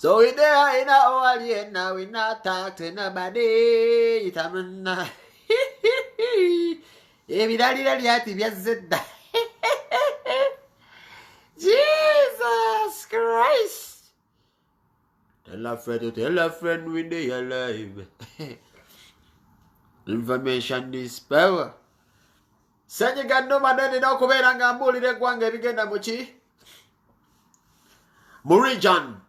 So we there in our alien now, we not talk to nobody. Itamana. Jesus Christ. Tell a friend when they alive. Information is power. Sanya gando madani na kubera ngambuli de kwanga bigenda muchi. Murijan.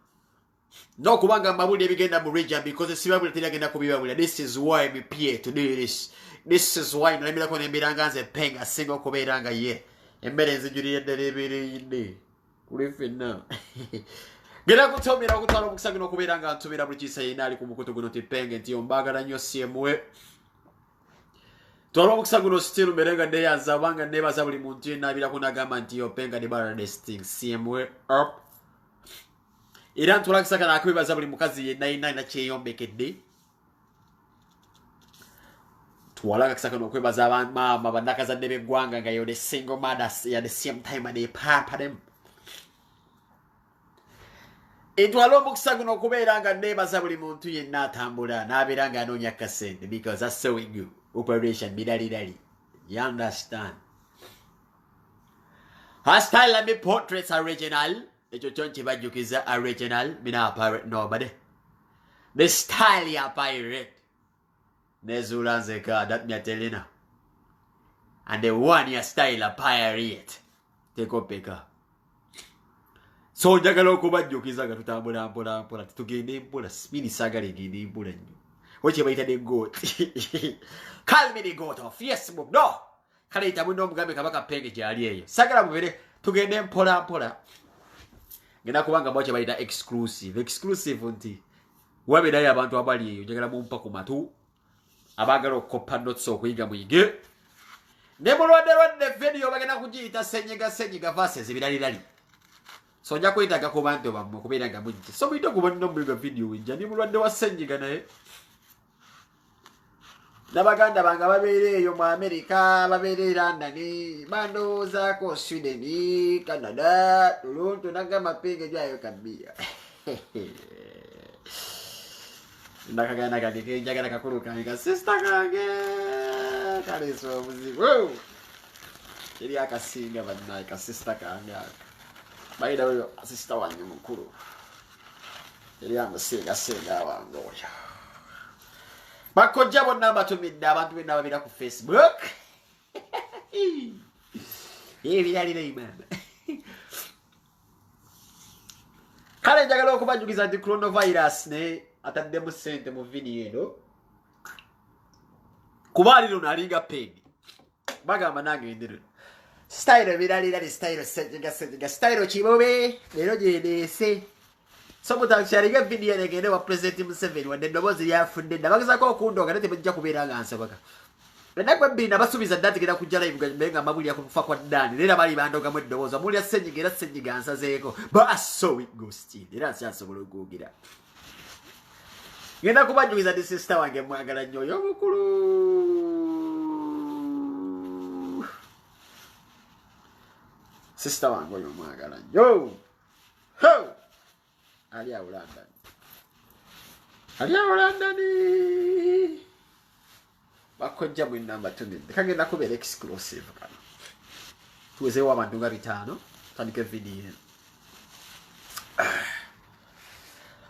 No kubanga mabuli bigenda Murijan because the sibabu tilagenda kubiba. This is why we pay to do this. This is why let me look on embiranga ze penga single kuberanga ye. Emberenze juri yedere inde. Ulifina. Gera kutomira kutwala mukusanga no kuberanga ntubira buri kisa yinali kumukutu guno tipenge nti ombagala nyo CMwe. Twala mukusanga no still merenga de yazabanga neba za buli muntu yenabira kunagamba nti openga de bara desting CMwe up. Era ntwala kisaka na akubibaza buli mukazi yenayina na kyeyombekedde. Twala kisaka no kwebaza mama bandaka za debe gwanga nga yo the single mothers ya the same time and they papa them. Intwalo mukusanga no kuberanga nebaza buli muntu yenna atambula nabiranga anonya kasente because that's so we go. Operation Bidali. You understand? Her style and me portraits original. Echo chonchi bajukiza original. Me na pirate nobody. The style ya pirate. Nezulanze ka that me telling you. And the one ya style a pirate. Take up peka. So jagalo kubajukiza ga tutambula mpola tugende mpola spini sagale gindi mpola nyo. What you the goat? Call me the goat of Facebook. No. Kale itabundo mugambe kabaka penge jali eyo. Sagala mubere tugende mpola. Ngena kubanga boche baita exclusive. Exclusive nti. Wabe dai abantu abali eyo jagala mumpa ku matu. Abagalo kopa notes okuyiga muyige. Nemulwadde video bagenda kujiyita senyiga verses birali. So nja kwetaga ku bantu bamwe kubeeranga mujje. So bito kubanno mbuga video winja ni mulwadde wa senyiga naye. Nabaganda banga babeere eyo mu America, babeere London, bandoza ko Sweden, Canada, Toronto nagamba penge jayo kabia. Nakagana kage njagala kakuru kanga sister kage. Kale so muzibu. Woo! Kiri akasinga banna ka sister kanga. Baida wewe sister wange mukuru. Kiri amasinga wangoya. Bakojja bonna batumidde abantu benna babira ku Facebook. Byalina imana. Kale njagala okubajuliza nti coronavirus ne ataddemu ssente mu video eno. Kubaali luno alinga peni. Bagamba nange endero. Style biralira style senyiga style kibobe lero gyendese. So mutakyaliga video negende wa President Museveni wadde ndobozi lyafudde ndabagezako okundonga nate bajja kubeeranga nsabaka. Ndakwa bina basubiza dati genda kujja live nga mabuli yakufa kwa Dani lera bali bandonga mu ndoboza muli senyiga nsazeeko but so it goes still era syasobola okugira. Ngenda kubajuliza di sister wange mwagala nnyo yomukulu. Sister wange oyo mwagala nnyo. Ho! Ali London. Bakojja mu namba tunide. Kagenda kubeera exclusive kano. Tuwezeewo abantu nga 5 tandike video.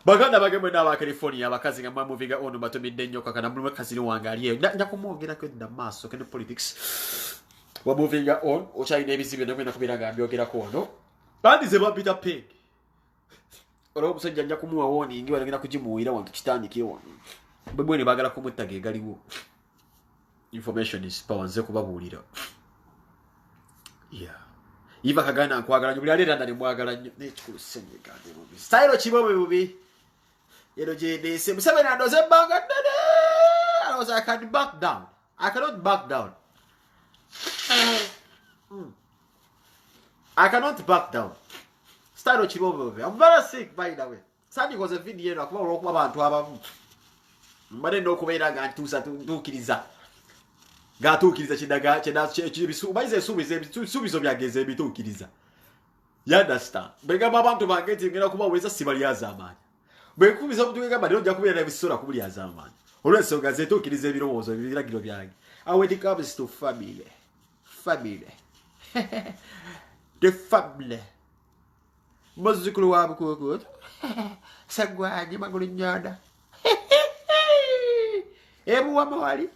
Baganda bagemwe n'aba California abakazi nga mwamuvinga ono batumidde nnyo kakana mulwe kazini wange ali eyo. Nja kumwogera kwedda maaso kene politics. Wamuvinga on okyalina ebizibu byonna kubeera nga mbyogerako ono. Bandize babita peg. Olo omusajja nja kumuwa woni ngi balagenda kugimuwira wantu kitandike wano. Bwebwe bagala kumutta galiwo. Information is power nze kubabuulira. Yeah. Iva kagana nkwagala nnyo buli alera ndali mwagala nnyo n'ekikulu senyiga bubi. Style kibobe bubi. Yero gyendese Museveni andoze ebbanga ddene. I was I can't back down. I cannot back down. I cannot back down. Style kibobe. I'm very sick by the way. Sandi was a video akuba olwokuba abantu abamu. Mbadde n'okubeera nga ntuusa ntuukiriza. Gatuukiriza kidaga kibisu bayize subizo byageze ebituukiriza. You understand? Begamba abantu bange nti ngenda kuba weza sibalyaza amaanyi. bwekubiza omuntu wegamba lero ojja kubeera ebisola kubulyaza amaanyi olw'ensonga zetuukiriza ebirowoozo ebiragiro byange. When it comes to family the family muzzukulu wa bukuukuutu sagwanyi magulu nnyonda ebuwama wali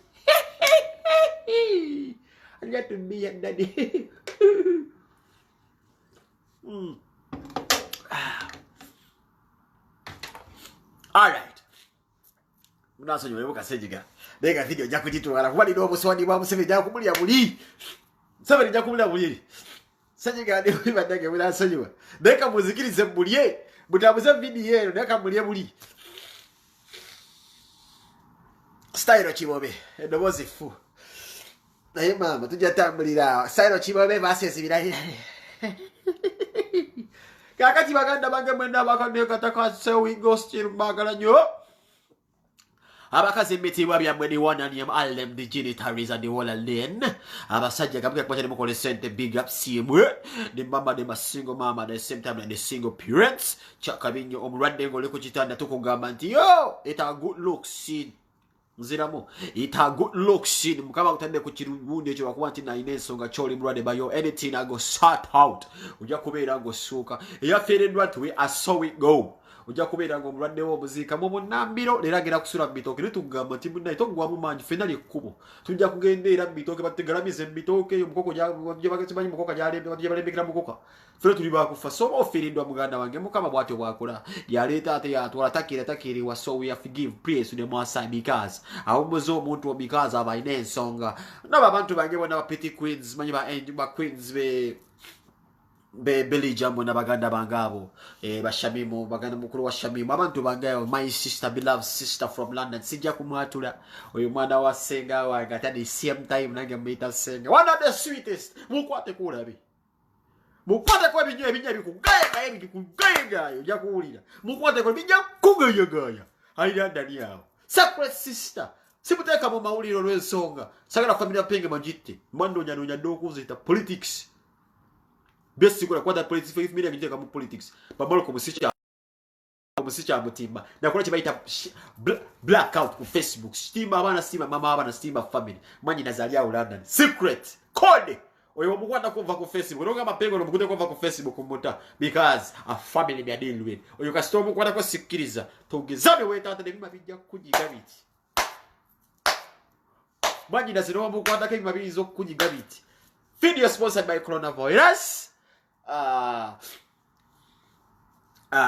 anjatumbiya ddadi. Alright. Munasonyiwa ebuka sejiga. Nega video ojja kugitwala kuba lino obuswani bwa Museveni ojja kumulya buli. Museveni ojja kumulya buli. Sejiga ndi bibadde munasonyiwa. Neka muzikirize bulye. Mutabuze video eno neka mulye buli. Style Kibobe. Edobozi fu. Naye mama tujja tambulira. Style Kibobe versus Birahira. Kakati baganda bange mwenda bakande kataka we go still bagala nyo. Abakazi mitibwa byamwe ni wana ni alem the genitaries and the whole lane. Abasajja kabika kwa chane mukole sente big up simwe. The mama de single mama at the same time and the single parents. Chakabinyo omrande ngole ku kitanda tukugamba nti yo it a good look see. Nziramu it a good look see mukaba kutande ku kirungundi ekyo bakuba nti naine ensonga choli mrade bayo anything I go sort out. Ujja kubeera ngo suka. Ya feredwa tuwe I saw it go. Ujja kubeera ngo omulwadde wo muzika mu munambiro lera gera kusula mbitoke litugamba nti munna itogwa mu manji fenali ekkubo tujja kugenda era mbitoke bategalamize mbitoke omukoko gye bagatsimanyi mukoka gyalembe gye balembekera mukoka fere tuli bakufa so ofirindwa muganda wange mukama bwatyo bwakola yaleeta ate yatwala takiri wa so we have to give praise to the Maasai because awumuzo omuntu because abaine ensonga n'abantu bange bona ba petty queens manyi ba queens be Billy Jambo na baganda bangabo bashamimu baganda mukuru wa shamimu abantu bangayo my sister beloved sister from London sijja kumwatula oyo mwana wa senga wa gatadi same time nange mbita senga one of the sweetest mukwate kulabi mukwate kwa binya bikugaya bikugaya ojja kuwulira mukwate kwa binya kugaya aida ndani yao sacred sister sibuteka mu mawuliro lw'ensonga sagala family penge majite mwando nyanonya dokuzita politics. Best sikula kwa politics 5 million ngiteka mu politics babalo ko musicha mutimba na kuna chibaita blackout ku Facebook stima abana stima mama abana stima family manyi nazalia London secret code oyo mukwata kuva ku Facebook ronga mapengo nomukute kuva ku Facebook muta because a family be deal with oyo kasitomu kwata ko sikiriza togezame weta ate bima bijja kujigabiti manyi naziro mukwata ke mabizo kujigabiti video sponsored by coronavirus.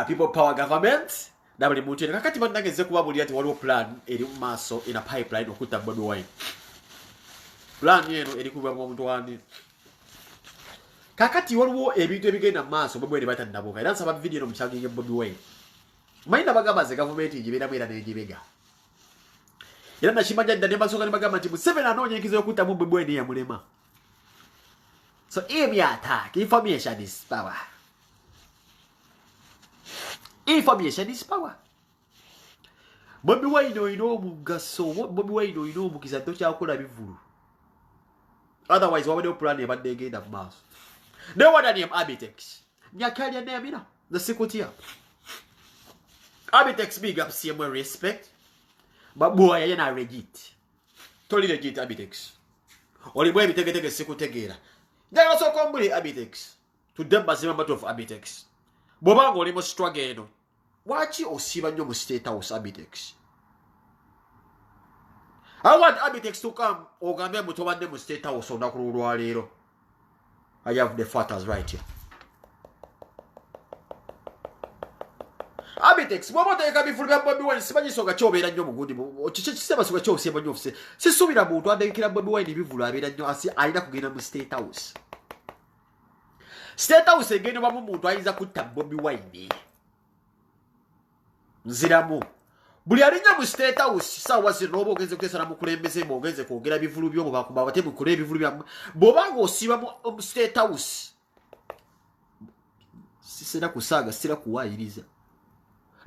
People power government na bali muntu kakati bandageze kuba buli ati waliwo plan eri mu maso ina pipeline okuta Bobi Wine plan yeno eri kuba mu muntu wandi kakati waliwo ebintu ebigenda mu maso Bobi Wine batandaboka era nsaba video no mchanginge Bobi Wine maina bagamba ze government njibera mwera nejibega era nakimanja ndane basoka ne bagamba nti Museveni anonyekize okuta mu Bobi Wine ya mulema. So if you attack, information is power. Information is power. Bobi Wine ino mugaso, Bobi Wine ino mukiza tocha akola bivulu. Otherwise, what would you plan about the game of mass? No one name Abitex. Nyakalia name ina. The security. Abitex big up same respect. But boy, you na legit. Totally legit Abitex. Oli boy bitege sekutegera. There also come with Abitex. To them bazima matter of Abitex. Bobango oli mo struggle eno. Wachi osiba nyo mu state house Abitex. I want Abitex to come ogambe mutobande mu state house onakululwa lero. I have the photos right here. Abitex bobo teka bifulira Bobi Wine sibanyi soga kyobera nnyo mugudi okiche kisema soga kyosema nnyo ofise sisubira muntu adekira Bobi Wine bivulu abera nnyo asi alina kugenda mu state house. State house egendo bamu muntu ayiza kutta Bobi Wine nziramu buli alinya mu state house sawa zinobo ogenze kutesana mu kulembeze mu ogenze kwogera bivulu byo mu bakuba bate mu kule bivulu bya bobango osiba mu state house sisera kusaga sira kuwayiriza.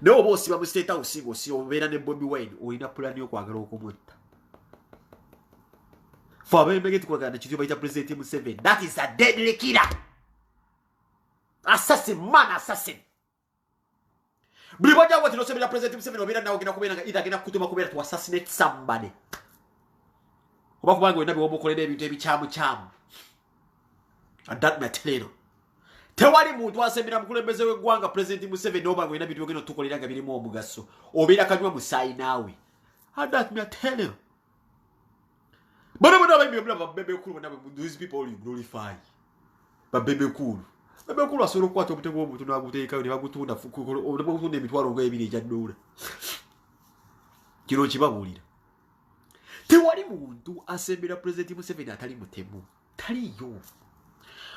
No bosi ba state house ngo si obera ne Bobi Wine oina plan yo kwagala okumutta. For me make it kwagala chityo baita president Museveni. That is a deadly killer. Assassin, man assassin. Buli bajja wati no sebera President Museveni obera nawo gina kubera either gina kutuma kubera to assassinate somebody. Oba kubango enabi womukolera ebintu ebichamu chamu. And that material. Tewali muntu asembera mukulembeze w'eggwanga President Museveni obango enabi byogeno tukolera birimu omugaso. Obera kanywa musayi nawe. And that material. Bebe cool when these people you glorify. But baby cool. Baby cool asoro kwata obutego omuntu n'aguteeka ne bagutunda obutunda emitwalo ng'ebiri ejyaddoola. Kino kibabulira. Tewali muntu asembera President Museveni atali mutemu. Taliyo.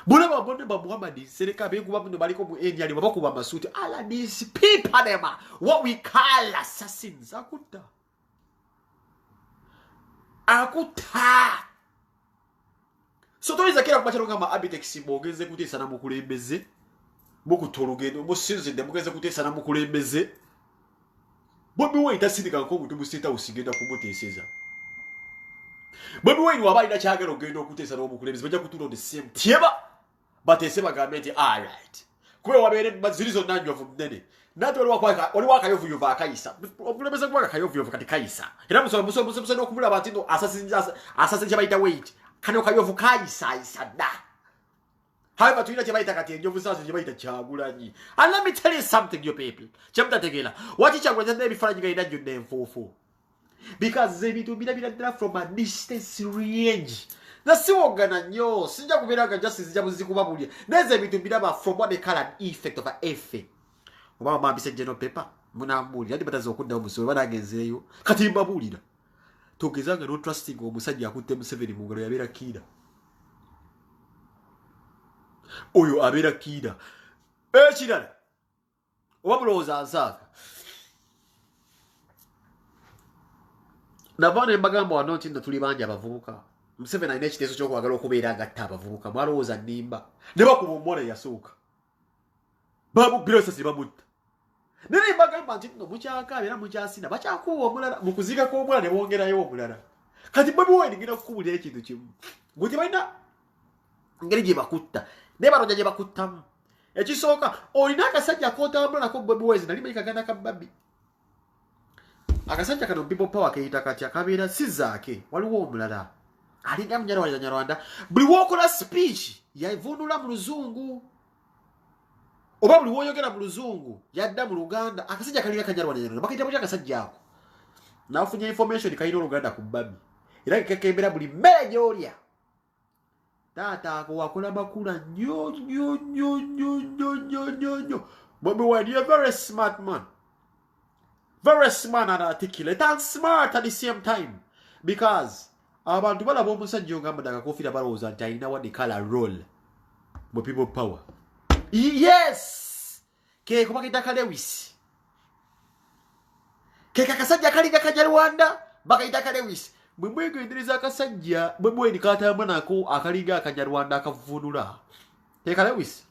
Bulaba bonne ba Muhammad Sereka bekuba muno baliko mu NRM babakuba masuti. All these people them what we call assassins. Akuta. So toiza kera kubachalo kama Abitex bogeze kutesa na mukulembeze. Mukutolugendo musinze ndemugeze kutesa na mukulembeze. Bobi Wine tasindika ko mutu musita usigenda kumuteseza. Bobi Wine wabaina kyagero gendo kutesa no mukulembeze bajja kutula the same tieba. Batese bagamenti all right. Kwe wabere mazirizo nanyo of nene. Nato wali wakayovu yuva akaisa. Okulembeze kwa kayovu yuva katikaisa. Era muso no kumula batino assassin chabaita wait. Kano kayovu kaisa isada. However, to you kati enjovu sasa chabaita chagulanyi. And let me tell you something, you people. Chamta tegela. What is chagula ndebi faraji ga idanju name 44. Because they to be from a distance range. Na siwogana nyo. Sinja kubiraga justice jabu zikubabulia. Neze bitu bidaba from what they call an effect of an effect. Obama mabise general paper. Muna mbuli. Yadi batazo okunda omusoro. Wana agenzeyo. Kati mbabulira. Togezanga no trusting omusajja akutte Museveni mu ngalo yabera kida. Oyo abera kida. Kirala. Obabuloza ansaka. Navana embagamba wano nti tuli banja abavubuka. Museveni alina ekiteeso ky'okwagala okubeera agatta abavubuka. Mwalowooza nnimba. Ne bakuba omuwala yasooka. Bamubbira esasi bamutta. Nene mbagamba nti no mukyaka era mukyasina bakyakuwa omulala mu kuziika kw'omulala ne bongerayo omulala. Kati Bobi Wine ngenda kukubulira ekintu kimu. Nti balina ngeri gye bakutta. Ne balonja gye bakuttamu. Ekisooka olina akasajja ak'otambula nako Bobi Wine nali mayikagana ka Babi. Akasajja kano People Power keyita katya kabeera sizaake waliwo omulala. Alina Munyarwanda buli w'okola speech yavunula mu Luzungu. Oba buli woyogera mu Luzungu yadda mu Luganda akasajja kalinga Kanyarwanda bakayita buli akasajja ako. Nafunye information kayina Luganda ku Babi. Era kekembera buli mmere gy'olya. Taata ako wakola makula nnyo. Bobi Wine, you're a very smart man. Very smart and articulate and smart at the same time. Because abantu balaba omusajja ogamba daga kofira balowooza nti alina what they call a role mu People Power. Yes! Ke kubakita Kalewis. Ke kakasajja kalinga Kanyarwanda bakayita Kalewis. Bwe mwegendereza akasajja bwe Wine katamba nako akalinga Akanyarwanda akavunula. Ke Kalewis.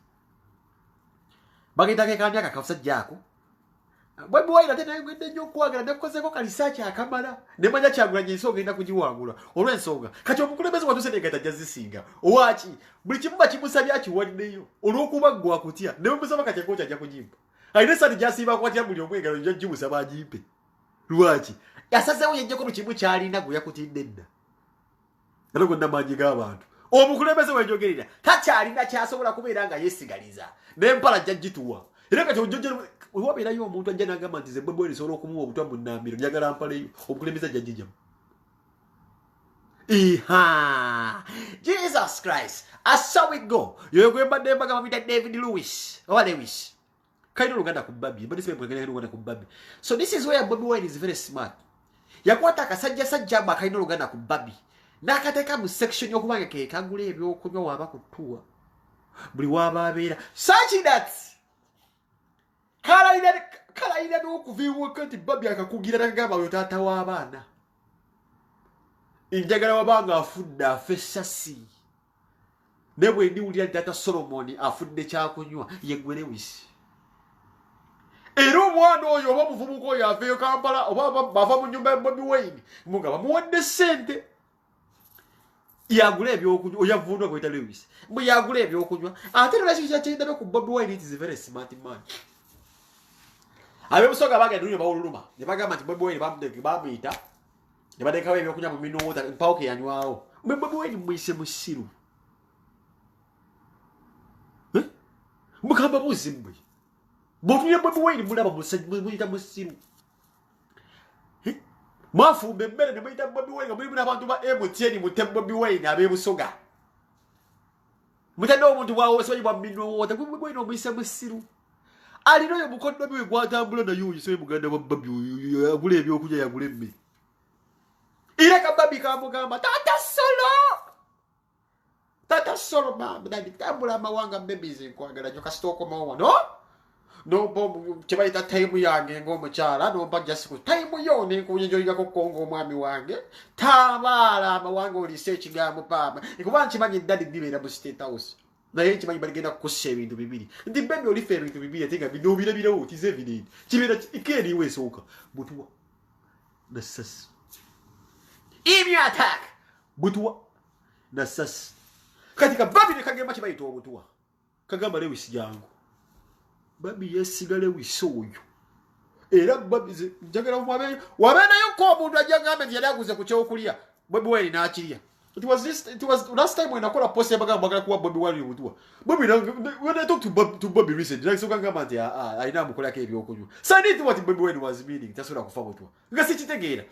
Bakayita ke kandi akasajja ako. Bwe Wine ate naye gwedde nnyo okwagala nakukozeko kalisaaki akamala ne manya Kyagulanyi ensonga erina kugiwangula olw'ensonga kati omukulembeze watuse negata jazisinga owaki buli kimu bakimusabye akiwaddeyo olw'okuba ggwe akutya ne bwemusaba kati akooki ajja kugimpa alina esaati gy'asiiba kwatya buli omu engalo nja gimusaba agimpe lwaki yasazeewo yenjeko mu kimu ky'alina gwe yakutidde dda era gonna maanyi g'abantu omukulembeze wenjogerera takyalina kyasobola kubeera nga yeesigaliza n'empala ajja gituwa era kati ojjojjero wabeerayo omuntu ajja n'agamba nti ze Bobi Wine esobola okumuwa obutwa mu nnambiro njagala mpaleyo omukulembeze ajja gijamu. Jesus Christ. As so we go. You're going to be David Lewis. Or Lewis. Kind of Luganda Kubabi. But this people can Luganda Kubabi. So this is where Bobi Wine is very smart. Yakwata kasajja sajja bakaino Luganda Kubabi. Nakateka mu section y'okubanga ke kagula ebyokunywa waba kutuwa. Buli waba abeera. Such that Kala ina n'okuviibwa kati Babi akakugira n'agamba oyo taata w'abaana. Njagala wabanga afudde afa essasi. Ne bwe ndiwulira nti taata Solomon afudde kyakunywa ye Gwe Lewis. Era omwana oyo oba omuvubuka oyo aveeyo Kampala oba bava mu nnyumba ya Bobi Wine nga bamuwadde ssente. Yagula ebyokunywa oyavundwa kweta Lewis. Bwe yagula ebyokunywa ate lwaki kyakyendabe ku Bobi Wine is a very smart man. abe busoga bagenda nyo bawuluma ne bagamba nti Bobi Wine bamuyita ne badekawo ebyokunywa mu minota mpawuka yanywawo Bobi Wine mwise musiru mukamba buzimbwe botuye Bobi Wine mulaba muyita musiru mwafumbe mmere ne muyita Bobi Wine mulimu n'abantu ba MTN mute Bobi Wine abe busoga mutendo omuntu bwawo soyi bwa minota Bobi Wine mwise musiru alino yo mukondo biwe gwatambula na yuyi so muganda wa babi agule ebyokulya yagule mme ile kababi kamugamba tata solo mama dadi tambula mawanga mbebizi kwagala nyoka stoko mawa no bom kibaita time yange ngomukyala no mpa just ku time yone kunyenjoyiga ko kongo omwami wange tabala mawanga oli search gamu papa ikuba nkimanyi dadi bibera mu state house na yeye kimanyi baligenda kukosa ebintu bibiri ndi bembe oli fero ebintu bibiri atenga binobira birawo tize evident kibera ikeri wesoka butwa na sas imi attack butwa na sas katika babi ne kagema kibayito butwa kagamba Lewis jangu babi yesigale wisoyo era babi njagala mwabe wabena yuko omuntu ajagambe yali aguze ku kyokulya Bobi Wine n'akirya. It was last time when I called a post about Bobi Wine would do. Bobby, when I talked to Bobby recently, like so I know Mukola gave you. So I need to what Bobi Wine was meaning. That's what I forward to. Because it's again.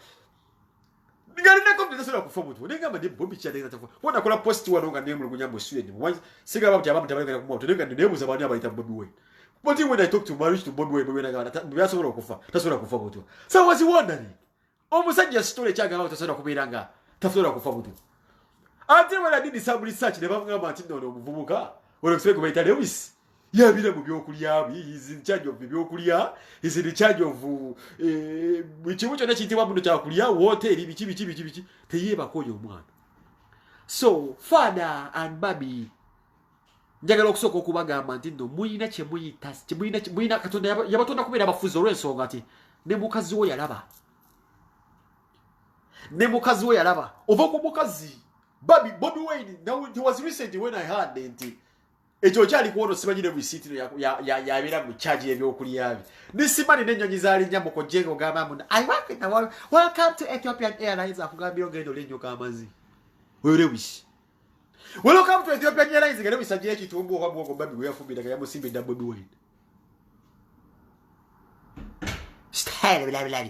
The guy didn't come to the sort of forward to. They got the Bobby chatting. When I call a post to a long name, Gunyam Sweden. Once, cigar about Jabba to look at the name was about Bobi Wine. But when I talk to marriage to Bobi Wine, when I got that's what I forward to. So I was wondering. Almost I just stole a chag out of sort of Kubiranga. That's what I forward to. Until when I did some research, the Banga Martino Vubuka, or expect by Lewis. Yeah, he's in charge of Biokulia, he's in charge of which you want to Chakulia, water, Bichi, the Yeba Koyo man. So, father and baby Jagalokso Kubaga Mantino, Muina Chemuitas, Chemuina Katuna, Yabatona Kumina Fuzore Sogati, Nebukazuya Lava. Nebukazuya Lava, Ovokubukazi. Bobi Wine, now it was recently when I heard the Ejojali kuono simanyine receipt ya bila mchaji ebyokulya. Nisimani nenyo nyizali nyambo kojengo gama muna. I work in the welcome to Ethiopian Airlines afugambiro gendo lenyo kamazi. Wewe wish. Welcome to Ethiopian Airlines gendo bisaje kitumbo kwa bwoko babi we afubira kaya musimbe da Bobi Wine. Style bla.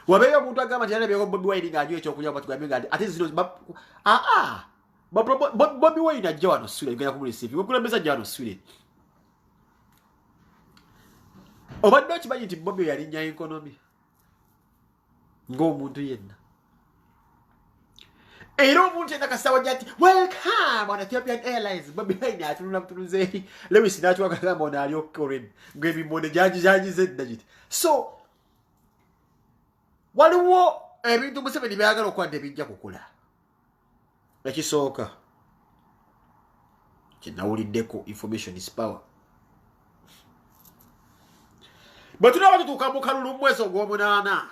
Wabeyo muntu agamba cyane byo Bobi Wine ngajyo cyo kunya batugambye ngadi ati zino Bobi Wine ajya wano sule ngaya kumuri CV we kulembeza jano sule obadde kimanyi nti Bobi yali nya economy ng'omuntu yenna era omuntu yenna kasawa jati welcome on Ethiopian Airlines Bobi Wine atunula mtunuze Lewis n'atwa kagamba ona ali okkoren ng'ebimone jaji zedda jiti so waliwo ebintu Museveni byagala okwanda ebijja kukula ekisooka kinawuliddeko information is power batuna batutuuka mu kalulu mwezi ogw'omunaana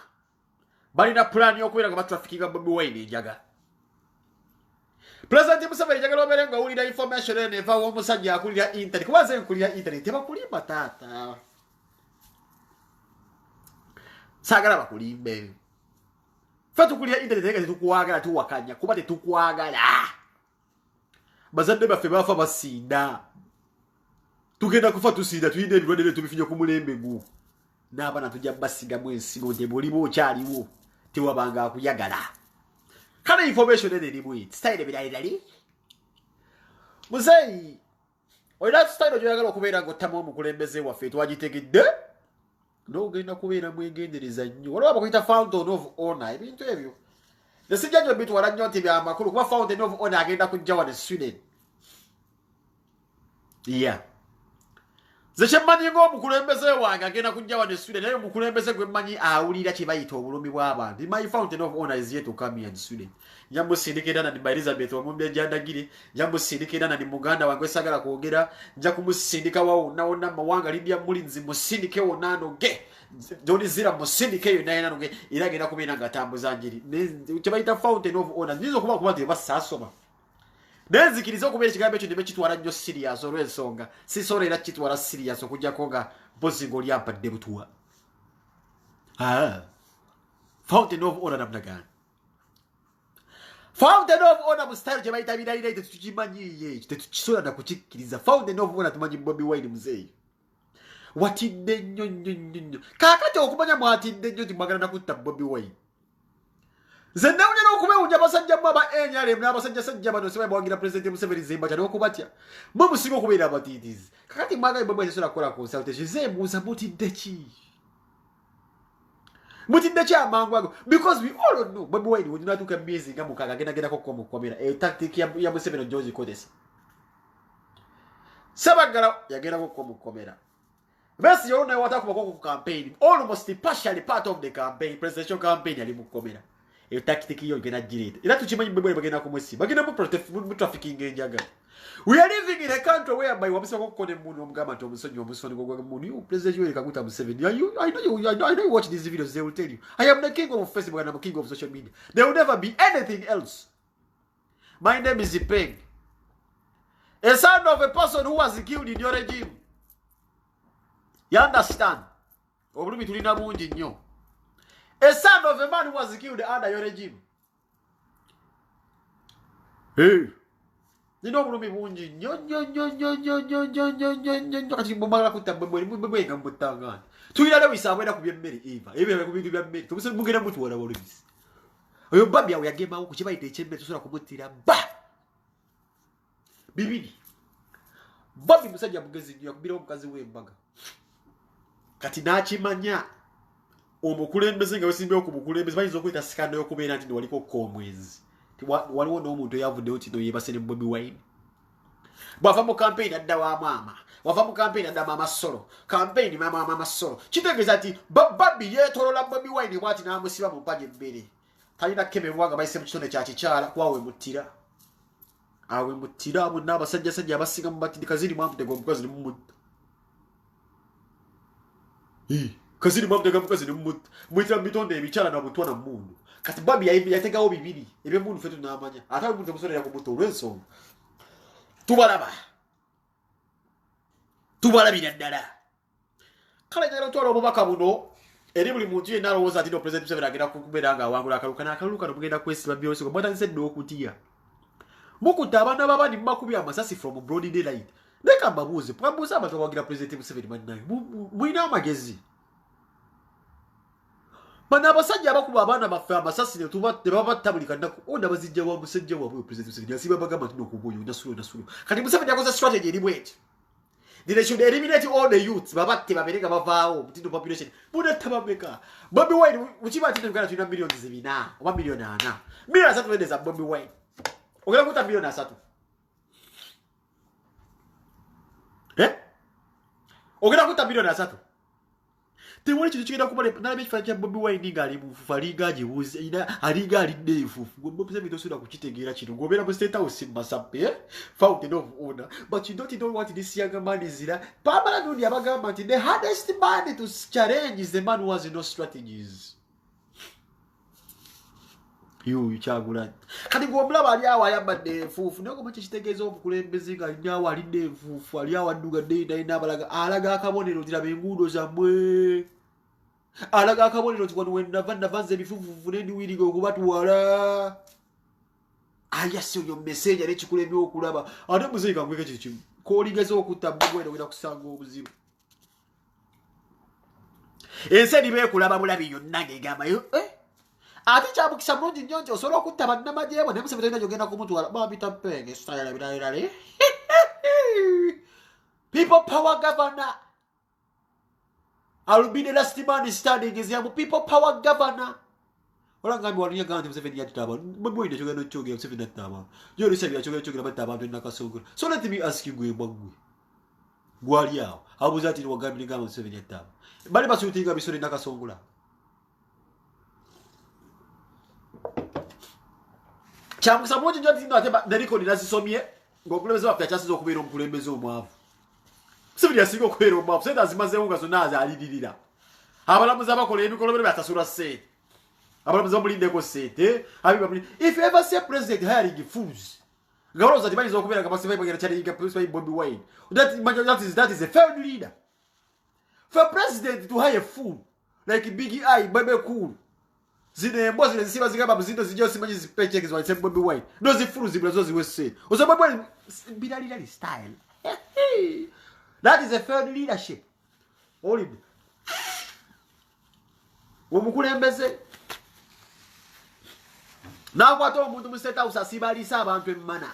balina plan y'okubeera nga batrafikinga Bobi Wine enjaga President Museveni njagala obeere nga owulira information eno eva w'omusajja akulira internet kuba nze nkulira internet tebakulimba taata sagala bakulimbe fatu kulia internet ega tetukwagala tuwakanya kuba tetukwagala bazadde baffe bafa basinda tugenda kufa tusinda tuyinde ebirwadde tubifinye ku mulembe gu n'abaana tujja basiga bwensigo nti bwoliwo okyaliwo tewabanga akuyagala kana information ene erimu style ebiralirali muzeyi olina style gyoyagala okubeera ng'ottamu omukulembeze waffe twagitegedde n'ogenda kubeera mwegendereza nnyo waliwo bakuyita fountain of honor ebintu ebyo nesijja nyo bitwala nnyo nti byamakulu kuba fountain of honor agenda kujja wano Sweden ze kyemmanyi ng'omukulembeze wange agenda kujja wano Sweden naye omukulembeze gwe mmanyi awulira kye bayita obulumi bw'abantu my fountain of honor is yet to come in Sweden njamusindika era nani Elizabeth omumbi ejandagire njamusindika era nani muganda wange sagala kwogera nja kumusindika wonna mawanga Lydia Mulinzi musindike wonna noge Doni Zira musindike yo naye noge era agenda kubeera nga atambuza njiri kye bayita fountain of honor nizo kuba nti basasoma nenzikiriza okubeera ekigambo ekyo ne bakitwala nnyo serious olw'ensonga sisobola era kitwala serious okujjako nga mpozi ng'oli ampadde butuwa. Fountain of Honor namnagana. Fountain of Honor mu style gye bayita biraire tetukimanyiiyo ekyo tetukisobola na kukikkiriza. Fountain of Honor tumanyi Bobi Wine muzeeyi watidde nnyo kaakati okumanya mwatidde nnyo timwagala nakutta Bobi Wine. Nze nawulira okubewunya abasajja mu aba NRM n'abasajjasajja bano sibaye bawagira President Museveni zimba kyali okubatya mwe musinga okubeera abatiitizi. Kakati mwagaye Bobi Wine tesobola kukola consultation zeebuuza mutidde ki? Mutidde ki amangu ago? Because we all know Bobi Wine wonyina atuuka emyezi nga mukaaga agendako kumukomera tactic ya Museveni George Kodesa. Sabagala yagendako kumukomera. Besi yona watakubako ku campaign almost partially part of the campaign presidential campaign yali mukomera. Iyo tactic yo igena girete. Ila tuchimanyi Bobi Wine bagenda kumwesi. Bagenda mu protect mu trafficking enjaga. We are living in a country whereby wabisa kokone mundu omugamba nti omusonyi omusoni gogwa mundu you president Yoweri Kaguta Museveni. I know you watch these videos, they will tell you I am the king of Facebook and I'm the king of social media. There will never be anything else. My name is Zipeng, a son of a person who was killed in your regime. You understand? Obulumi tulina bungi nnyo. A son of a man who was killed under your regime. Hey. Nino obulumi bungi nnyo kati mbomala kutta Bobi nga mbutangana. Tulina lewisa abwera ku byemmere eva. Ebyo ku bintu bya mmere. Tumusebe mugenda mutuwala bolubisi. Oyo babi awo yagemawo ku kibayita ekyemmere tusobola kumuttira ba. Bibiri. Babi musajja mugezi nnyo yakubira omukazi w'embaga. Kati nakimanya omukulembeze nga wesimbewo ku bukulembeze bayinza okweta sikando y'okubeera nti waliko komwezi. Waliwo n'omuntu eyavuddewo kino yeebase ne Bobi Wine. Bw'ava mu campaign adda wa maama. Wava mu campaign adda Mama Solo. Campaign Mama Solo. Kitegeeza nti Babi yeetolola Bobi Wine bw'ati n'amusiba mu mpagi ebbiri. Talina kemebwa nga bayise mu kitonde kya kikyala kwawe muttira. Awe muttira abo n'abasajjasajja abasinga mu batindi kaziri mwamutega omukazi ne mumutta. Kaziri mwamutega mukazi ne mumutta. Muyitira mu bitonde ebikyala na butwa na mmundu. Kati Babi yategawo bibiri eby'emundu ffe tunaamanya ate omuntu temusolera kumutta olw'ensonga tubalabira ddala. Kale njagala otwala obubaka buno eri buli muntu yenna alowooza nti no President Museveni agenda kubeera nga awangula akalulu n'akalulu kano mugenda kwesiba byose nga mwatandise dde okutya mukutta abaana b'abandi mu makubi amasasi from broad daylight. Leka mbabuuze mwabuuza abantu abawagira President Museveni bannaye mulina amagezi. Bana abasajja abakuba abaana baffe amasasi ne tebabatta buli kanaku onda bazijja wa musajja waabwe President Museveni yasiba bagamba nti nokubuyo nasulu. Kati Museveni yakoze strategy eri bweti. They should eliminate all the youths babatte babereka bavaawo mutindo population muna tabameka. Bobi Wine uchiba ati ngana tuna milioni zibina oba milioni 4 milioni 3 wende za Bobi Wine ogera kuta milioni 3 ogera kuta milioni 3 Tewali kintu kigenda kuba nalabye ekifaananyi kya Bobi Wine nga ali mufufu alinga agibuuza alinga alidde enfuufu gwe Bobi Wine tosobola kukitegeera kino ng'obeera mu State House mu Masape Fountain of Honor but you don't know what this young man is here. Pamela Nnundi abagamba nti the hardest man to challenge is the man who has no strategies. Kyagulanyi kati gw'omulaba ali awo ayambadde enfuufu naye goma kyekitegeeza omukulembeze nga alina awo alidde enfuufu ali awo addugadde nalina abalaga alaga akabonero nti laba enguudo zammwe alaga akabonero nti wano wenava nze ebifuufuufu nendiwiriga okubatwala ayasi oyo meseja nekikulemye okulaba ate muzeyi kangweka kiri kimu k'oligeza okutta Bobi Wine ogenda kusanga obuzibu ensi eribeekulaba bulabi yonna ng'egambayo ati kyabukisa bulungi nnyo nti osobola okutta bannamagye bwe ne Museveni talina gy'ogenda kumutwala babita penge style biralirali people power governor I'll be the last man standing is here people power governor olangambye walinya gamba nti Museveni yatta abantu Bobi Wine kyogenda kyogera Museveni yatta abantu gyoli sabira kyogera batta abantu enakasongora so let me ask you gwe bwagwe gwali awo abuuza ati wagambye ngamba Museveni yatta abantu bali basuutinga bisolo enakasongola Chamukisa mungi nnyo nti ate nerikodi nazisomye ng'okulembeze waffe akyasiza okubeera omukulembeze omwavu. Museveni yasinga okubeera omwavu sente azimazeewo nga zonna azaliririra. Abalamuzi abakola emikolo bere batasula ssente. Abalamuzi bamulindeko ssente. If you ever see a president hiring fools, Garoza the man is open like Bobby Wine. That is a failed leader. For president to hire a fool like Biggie I, Baby Cool. Zine boss in the Siva Zigaba Zito just imagine paycheck is what said Bobby Wine. Those the fools the brothers will say. Also, Bobby Bidali style. That is a failed leadership. Only. Umukulembeze. Na kwato omuntu museta usasibalisa abantu emmana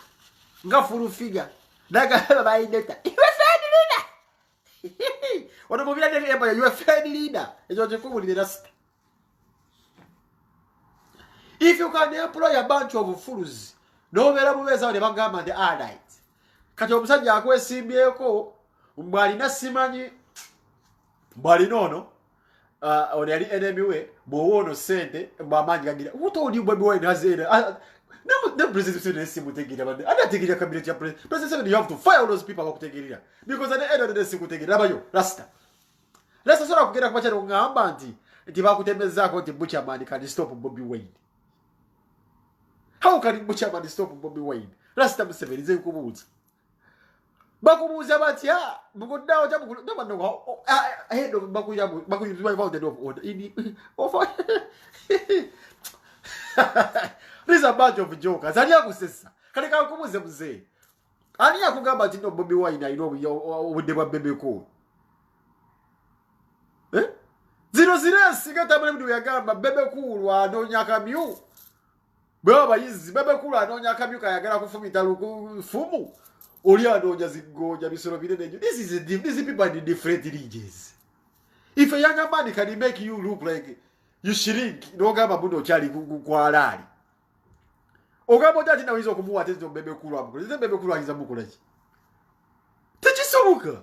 nga fulu figure naga bayideta you a fair leader ono mubira de empire you a fair leader ejo chikubuli rasta. If you can employ a bunch of fools no bera bubeza ne bagamba the allies kati omusajja akwesimbyeko mbali na simanyi mbali nono on yali enemy we bowono sente mbamanyi gagira what all you Bobby Wine has in no president is simutegira bande adategira cabinet ya president you have to fire all those people bakutegira because at the end of the day sikutegira bayo rasta sora kugera kwa chero ngamba nti bakutemezako nti Butcherman can stop Bobby Wine. How can Butcherman stop Bobby Wine? Rasta Museveni ze kubuza bakumuza bati mugodawo jabu no head of bakuyiba about the of order in over. This is a bunch of jokers. Ani akusesa kale ka kumuze muzee ani akugamba ati no Bobby Wine I know with the baby ko zero sigata mwe mdu yagamba bebe kulu anonya myu baba yizi bebe kulu anonya kamyu kayagala kufumita luku fumu oli anonya zigoja bisoro binene. These people are in different regions. If a younger man can make you look like you shrink no gamba buno chali kwa alali ogamba dati na wizo kumuwa tezo bebe kulu amuko ze bebe kulu agiza muko laki techisobuka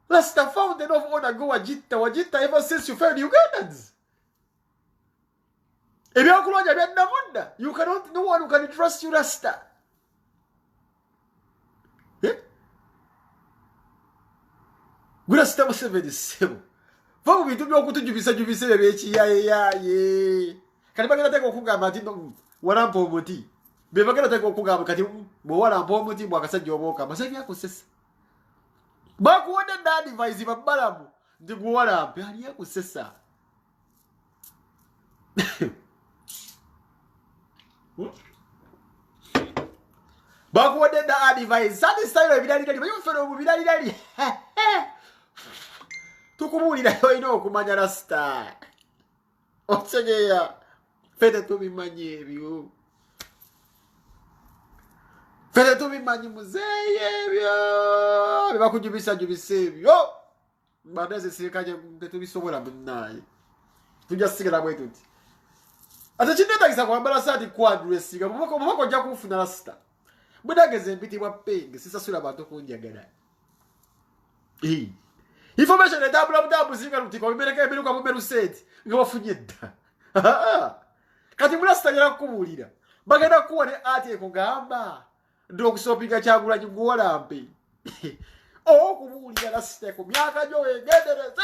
Rasta found enough honor go wajita ever since you failed Ugandans. If you are you cannot, no one who can trust you, Rasta. Yeah? Rasta was 77. Vamos ver, tu me oculta de vista bebechi, ye. Can you take Okuga Martin? What I'm for Muti? Beba can take Okuga Katim, Moana Bomuti, Wakasa Joboka, Masavia Cossess. Back what that device, if a balabu, the water, Pania Cossessa. Back what that device, satisfied with that, you fellow with that. Tukumuli da ino kumanya Rasta. Otsegea. Fede tu mimanye vyo. Fede tu mimanye muzeye vyo. Biba kujibisa jubise vyo. Badeze sikaje mtetu bisobola munaye. Tujasigala bwetuti. Ate chineta kisa kwambala sati quadresiga. Mubako nja kufuna Rasta. Budageze mpiti wa penge sisa sura bantu kunjagala. Information double zinga lutiko bimereka ebiruka mu meruseti nga bafunyedda. Kati mulastagira kubulira. Bagenda kuwa ne ati ekugamba ndo kusopinga kyagula nyugola mpe. Kubulira Rasta ku myaka jo egendereze.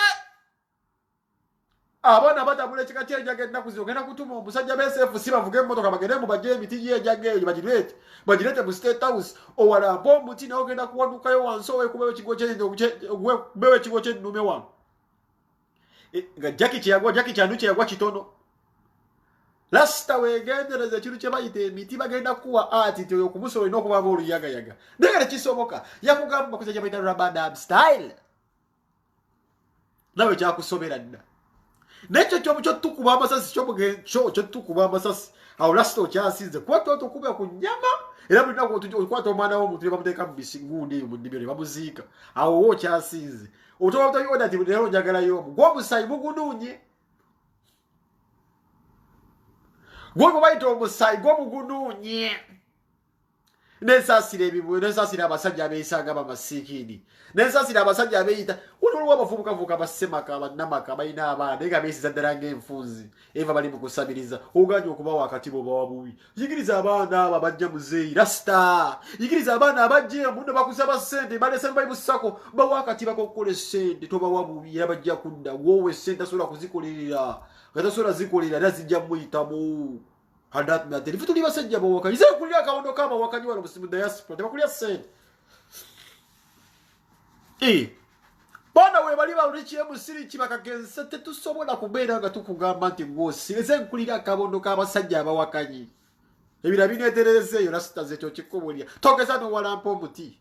Abana batabule chikachye jagenda kuzogenda kutuma omusajja besefu sibavuge mmotoka bagende mu baje miti ye jage bagirete mu State House owala bo muti na ogenda kuwaduka yo wansowe kubewe kigo kye bewe kigo kye nume wa nga Jackie Chanduche yagwa kitono Rasta wegendereze kiru kye bayite miti bagenda kuwa ati to kumusoro ino kuba bolu yaga ndegere kisoboka yakugamba kuzajja bayita Rabadab style nawe kyakusobera nda Necho chobo chotukuba amasasi chobo chotukuba amasasi aho Rasta okyasize kwato tukube kunyama era buli nako kwato mwana wo mutu bamuteka mbisingundi mu ndibyo bamuzika aho wo kyasize otoba utayoda ati lero njagala yo gwo musayi mugudunye gwo bayito musayi gwo mugudunye nesasire ebibu nesasire abasajja abeisanga bamasikini nesasire abasajja abeita ulwo abafubuka vuka basemaka abanamaka bayina abana ega besiza darange enfunzi eva bali mukusabiriza oganye okuba wakati bo bawabuyi yigiriza abana abajja muzeyi Rasta yigiriza abana abajje mundo bakusaba sente balese bayi busako ba wakati bakokole sente toba wabuyi abajja kunda wowe sente sola kuzikolera gata sola zikolera nazijja muyitamu Hadat mate lifutu liba sajja bawaka ize kulya kawondo kama wakanyi wano musimu diaspora tebakulya sente bana we bali bawulichi emusiri kibakagenza tetusobola kubeera nga tukugamba nti ngosi ize kulya kawondo kama sajja bawakanyi ebira bineterezeyo rasitaze kyo kikubulya togeza no walampo muti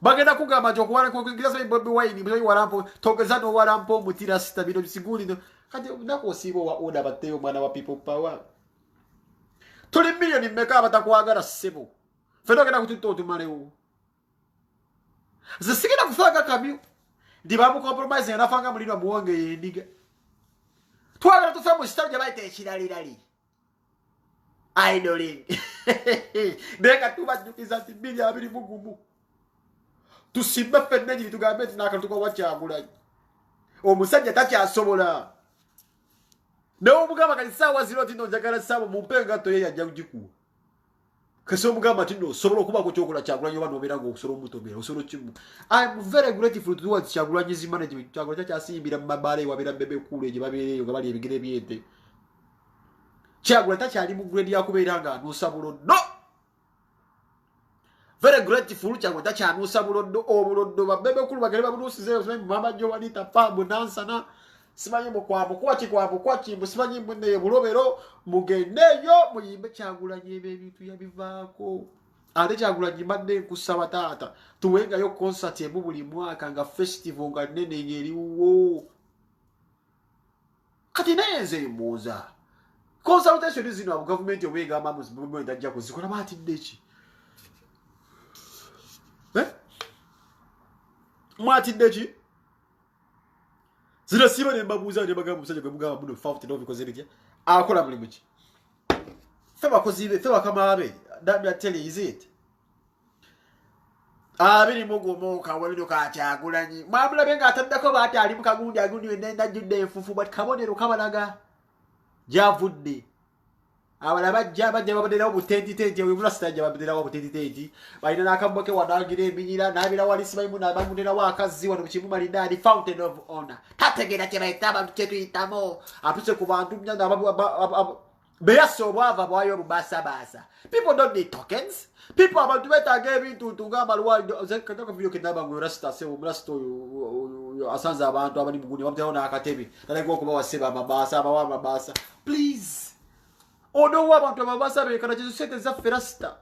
bagenda kugamba nti okuwala kwogeza Bobi Wine mwe walampo togeza no walampo muti rasita bino bisiguli no kati nako osibo wa oda bateo mwana wa people power tuli milioni mmeka abatakwagala ssebo feno genda kutito tumalewo zisigenda kufaga kabyo ndi bamu compromise yanafanga mulino muwonge yendiga twagala tufa mu sitaje bayite ekiralirali idling deka tubajukiza ati bili abiri mugumu tusimba fenneji tugambe tinakatuka wakyagulanye omusajja takyasobola no mugamba kali sawa zero tino njagala sabo mumpenga to ye yajja kujikuwa kaso mugamba tino sobola kuba ko chokola kyagulanye bano obera ngo osoro mutobera osoro kimu. I'm very grateful towards Kyagulanyi's management. Kyagulanyi kyasimbira mu mabale wabera bebe kule gye babeereyo nga bali ebigere byente. Kyagulanyi takyali mu grade yakubeera nga anuusabulo no. Very grateful Kyagulanyi takyanuusa buloddo obuloddo babebe kulu bagere babunuusizeyo mama jo wanita pambu nansana simanyi mukwabo kwachi musimanyi munne bulobero mugendeyo muyimbe Kyagulanyi ebintu yabivaako. Ate Kyagulanyi mbadde kusaba taata tuwengayo concert emu buli mwaka nga festival nga nene ngeriwo. Kati nayenze mbuuza consultation zino abu government owenga amamuzi movement ajja kuzikola batidde ki? Mwatidde ki? Zira siba ne mbabuuza ne bagamba musajja gwe mugamba muno fault no because it akola mulimu ki? Feba kozibe feba kama abe that me tell you is it? Abiri mugomo kawalino ka Kyagulanyi mwabula benga ataddako baati ali mu kagundi agundi nenda judde enfufu but kabonero kabalaga javudde abala bajja babadera obutenti webula stajja babadera obutenti balina nakamboke wadagira ebinyira nabira wali sibayimu nabamudera wakazi wano kimu malidani fountain of honor tategera tebaita abantu tetuyitamo atuse ku bantu nyanda beyaso bwava bwayo bubasa. People don't need tokens. People abantu betaga ebintu tungamba lwali zekataka video kinaba ngo rasta se umrasto yo asanza abantu abali muguni bamutera akatebe talego kuba waseba amabasa please odo wabantu amabasa bekana Jesu sente za ferasta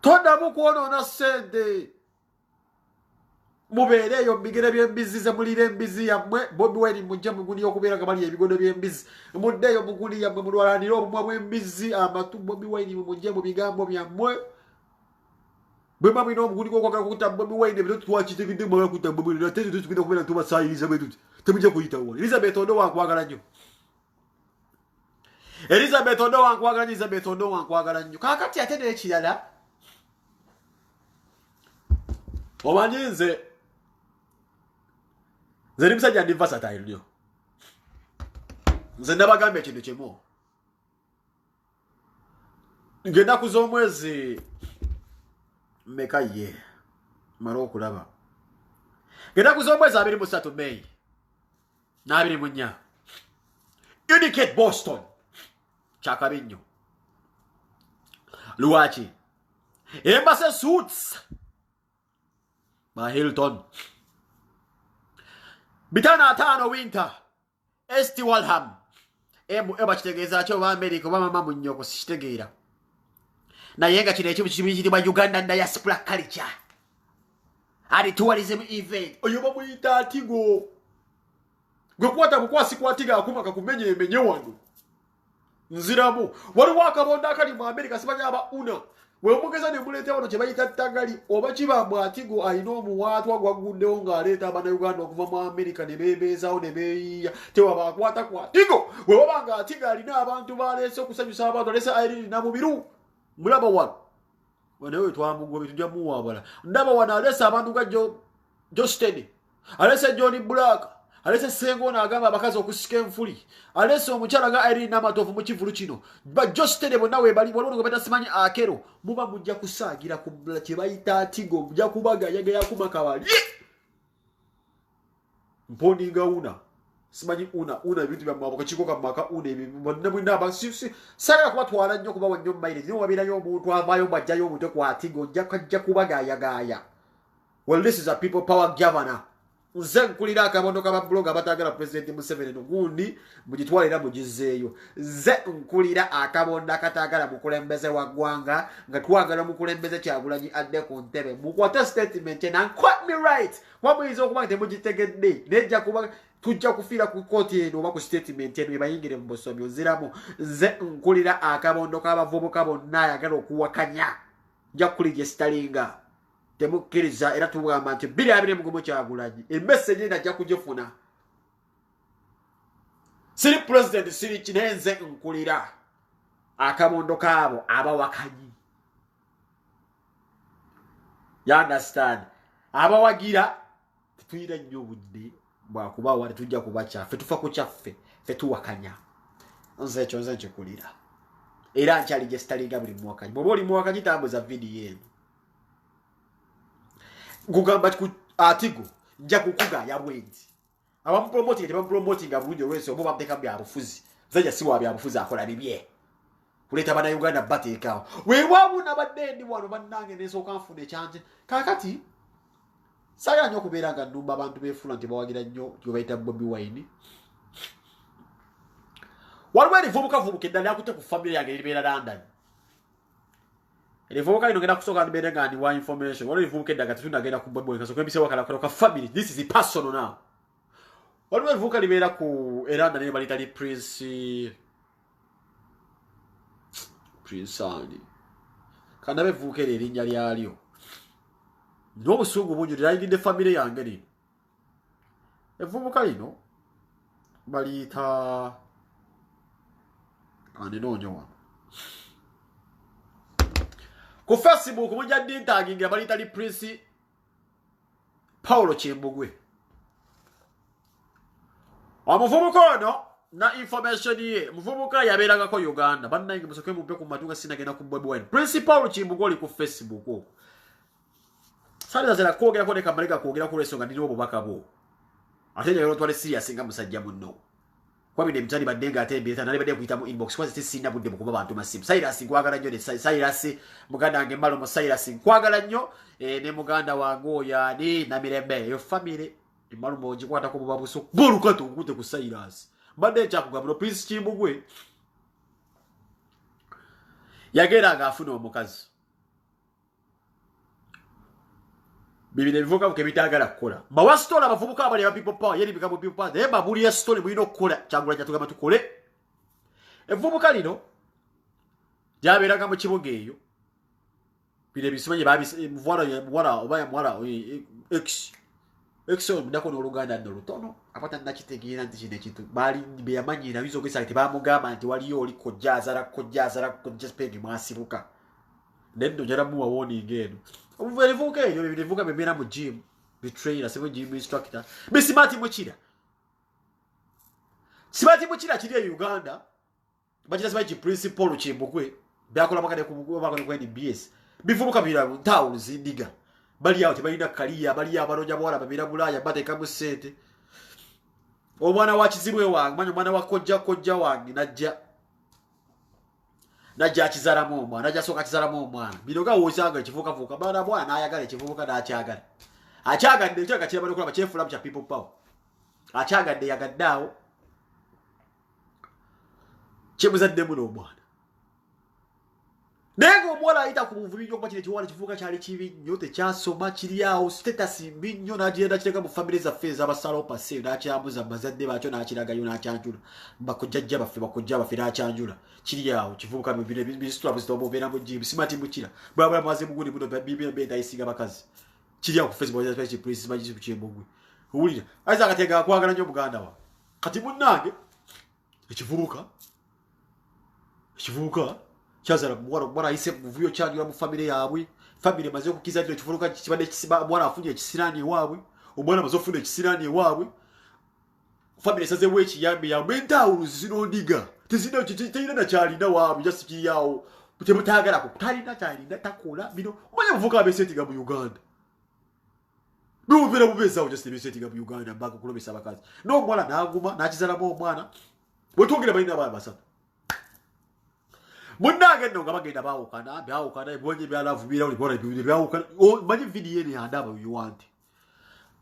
tonda mukuona na sente mubereyo bigere byembizize mulire embizi yamwe Bobi Wine mujja muguni okubera kabali ebigodo byembizi muddeyo muguli yamwe mulwalanira obumwa bwembizi amatu Bobi Wine mujje mu bigambo byamwe bwe mami no muguni kokwagala kukuta Bobi Wine byo twakitegedde mwa kukuta Bobi Wine tete tukida kubera tuba sayiriza betu temujje kuyita wo Elizabeth Odo wakwagala nnyo Elizabeth Odo wakwagala nnyo kakati atende ekirala omanyize Zeri musajja ndi versatile nnyo. Nze nabagambye ekintu kimu. Ngenda kuza omwezi mmeka ye mara okulaba. Ngenda kuza omwezi 23 May na 24 Unicate Boston kyakabi nnyo. Lwaki Embassy Suites Hilton Bitana atano winter Esti Walham eba kitegeeza kyo ba America ba mama munyoko sitegeera na yenga kine ekimu kibijiti ba Uganda diaspora culture ali tourism event oyo bamuyita atigo gwe kwata bukwasi kwatiga akuma kakumenye emenye wano nziramu wali wakabonda akali mu America sibanya aba una we mugeza ne mulete wano kyebayita tagali oba kibambwa atigo alina omuwaatwa gwaguddewo ng'aleeta abana Uganda okuva mu America ne beebeezaawo ne beeyiya tewa bakwata ku atigo we waba nga atigo alina abantu baleese okusanyusa abantu alese Irene Namubiru mulaba wano wanewe twamugwa bitujja muwabala ndaba wano alese abantu nga Joe Steady alese John Black alese Sengona agamba abakazi okusika enfuli alese omukyala ga Irene Namatovu mu kivulu kino ba Joe Steady bonna we bali walongo ngo beta simanyi akero muba mujja kusaagira ku kye bayita atigo mujja kubaga yaga yakuma kabali mpondi ngauna simanyi una ebintu bya mwabo kachikoka maka una ebintu bonna abasi sala kuba twala nnyo kuba wannyo maile niyo wabirayo omuntu avayo bajjayo omuntu kwatigo jja kubagaya. Well, this is a people power governor. Nze nkulira akabondo kaba blogger batagala President Museveni gundi mujitwalira mugizeeyo. Nze nkulira akabondo katagala mukulembeze wa gwanga nga twagala mukulembeze Kyagulanyi adde ku ntebe. Mukwata statement na quote me right. Wamwizo okuba temugitegedde. Nejja kuba tujja kufira ku court eno oba ku statement eno ebayingire mu bosomi oziramu. Nze nkulira akabondo k'abavubuka bonna ayagala okuwakanya. Nja kukulira Stalinga. Temukiriza era tugamba nti 2025 Kyagulanyi emessage najja kugifuna. Siri president siri kinenze nkulira akabondo kaabo abawakanyi. You understand? Abawagira tuyira nnyo budde bwakuba wali tujja kubacha fe tufa ku kyaffe fe tuwakanya. Nze ekyo nze nkikulira. Era nkyali gye Stalinga buli muwakanyi. Bw'oba oli muwakanyi tambuza video eno. Gugamba ku article nja kukuga ya bwenzi abamu promoting abulungi olwese obo bamteka bya bufuzi zaja siwa bya bufuzi akola bibye kuleta bana Uganda bateekawo weewabu nabaddendi wano bannange nesooka nfune kyanje kakati saya nnyo kubeera nga nnumba abantu beefula nti bawagira nnyo gyobayita Bobi Wine waliwo erivubukavubuka eddala yakutte ku family yange eribeera London. Elivubuka inogenda kusoka nibere ngani wa information. Waliwo elivubuka eddaga tunagenda ku Bobi Wine kasoka ebise wakala ka family. This is personal now. Waliwo elivubuka libera ku eranda ne balitali Prince ani. Kana bevubuka erinnya lyalyo. N'obusungu bungi lyayingidde family yange lino. Evubuka lino baliyita anenoonya wano. Ku Facebook mujja dintagingira balitali Prince Paulo Chimbugwe. Omuvubuka ono na information ye muvubuka yabeerangako Uganda bannange musoke mumpe ku matuga sinagenda ku Bobi Wine. Prince Paulo Chimbugwe oli ku Facebook okwo. Saliza zera kwogera ko ne kamaleka kwogera ku lesonga ndiro obubaka bo. Ate nyo twali serious nga musajja munno. Kwabide mtani badenga ate beta nali bade kuyita mu inbox kwazi tisina budde mukuba bantu masimu. Cyrus nkwagala nnyo ne Cyrus muganda wange malo mu Cyrus nkwagala nnyo ne muganda wange oyani na mirembe yo family imalo moji kwata ko babuso boluka tungute ku Cyrus. Bade kyakugabula Prince Chimbugwe yagera agafuna omukazi. Bibi nevuka mukebitagala kukola. Bawa story abavubuka abali ba people power yeri bikamu people power. Eba buli ya story bulino kukola Kyagulanyi atugamba tukole. Evubuka lino lyaberaga mu kibuga eyo. Bile bisimanye babi mwara obaya mwara X ndako n'Oluganda n'Olutono apata nakitegeera nti kino ekintu bali beyamanyira bizo kwesa ati bamugamba nti waliyo oli kojjazara spegi mwasibuka. Nendo jara muwa warning eno. Omuvubuka eyo bivuga bemera mu gym betrayer sebo gym instructor bisimati muchira kiri e Uganda bajira sabaji principal Chimbugwe byakola bakade kubakone ku NBS bivubuka bira towns ndiga bali out balina kaliya bali abaloja bwala babira bulaya bateka mu sente omwana wa kizibwe wange manyo mwana wa kojja wange najja kizaramu omwana najja soka kizaramu omwana biroga wosanga kivuka bana bwana ayagala kivuka n'akyagala akyagadde ekyaga kiraba nokulaba kyefulamu kya people power akyagadde yagaddawo kyemuzadde muno omwana nengo omwana ayita ku buvubi nnyo kuba kino ekiwala kivuka kyali kibi nnyo tekyasoma kiri awo status mbi nnyo n'agenda kireka mu famire zaffe ez'abasalawo pase n'akyambuza bazadde baakyo n'akiragayo n'akyanjula bakojjajja baffe n'akyanjula kiri awo kivuka mu bino bisitula buzitoba obeera mu jibu simati mukira bwabula maze mugundi muno bibira benda ayisiga bakazi kiri awo ku Facebook ya Prince Majisu Chimbugwe owulira aiza akatenga akwagala nnyo muganda wa kati munnange ekivubuka kyazala mwana ayise muvuyo kyanjula mu famire yaabwe famire maze okukiza nti ekivubuka kibadde kisiba mwana afunye ekisiraani ewaabwe omwana maze okufuna ekisiraani ewaabwe famire esazeewo ekiyambi yaabwe entawuluzi zinondiga tezina nakyalina waabwe jasikiri yawo temutaagalako talina kyalina takola bino omanye muvuka abeeseetiga mu Uganda N'obeera bubeezaawo just ebisetinga mu Uganda mbanga okulobesa abakazi n'omwana n'aguma n'akizalamu omwana bwe twogera balina abaana basatu munnange nno nga bagenda baawukana ebonye byalavu birawuli byawukana manyi vidiyo eno yandaba yuwanti